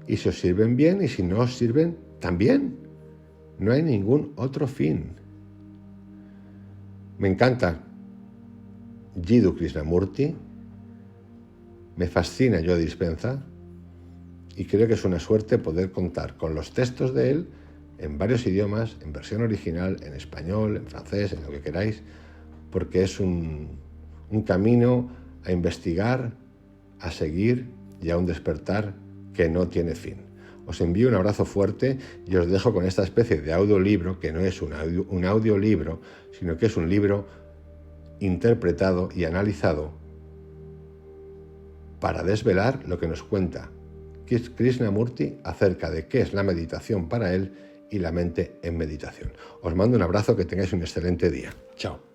y si os sirven bien, y si no os sirven, también. No hay ningún otro fin. Me encanta Jiddu Krishnamurti, me fascina Joe Dispenza y creo que es una suerte poder contar con los textos de él en varios idiomas, en versión original, en español, en francés, en lo que queráis, porque es un camino a investigar, a seguir y a un despertar que no tiene fin. Os envío un abrazo fuerte y os dejo con esta especie de audiolibro, que no es un audiolibro, sino que es un libro interpretado y analizado para desvelar lo que nos cuenta Krishnamurti acerca de qué es la meditación para él y la mente en meditación. Os mando un abrazo, que tengáis un excelente día. Chao.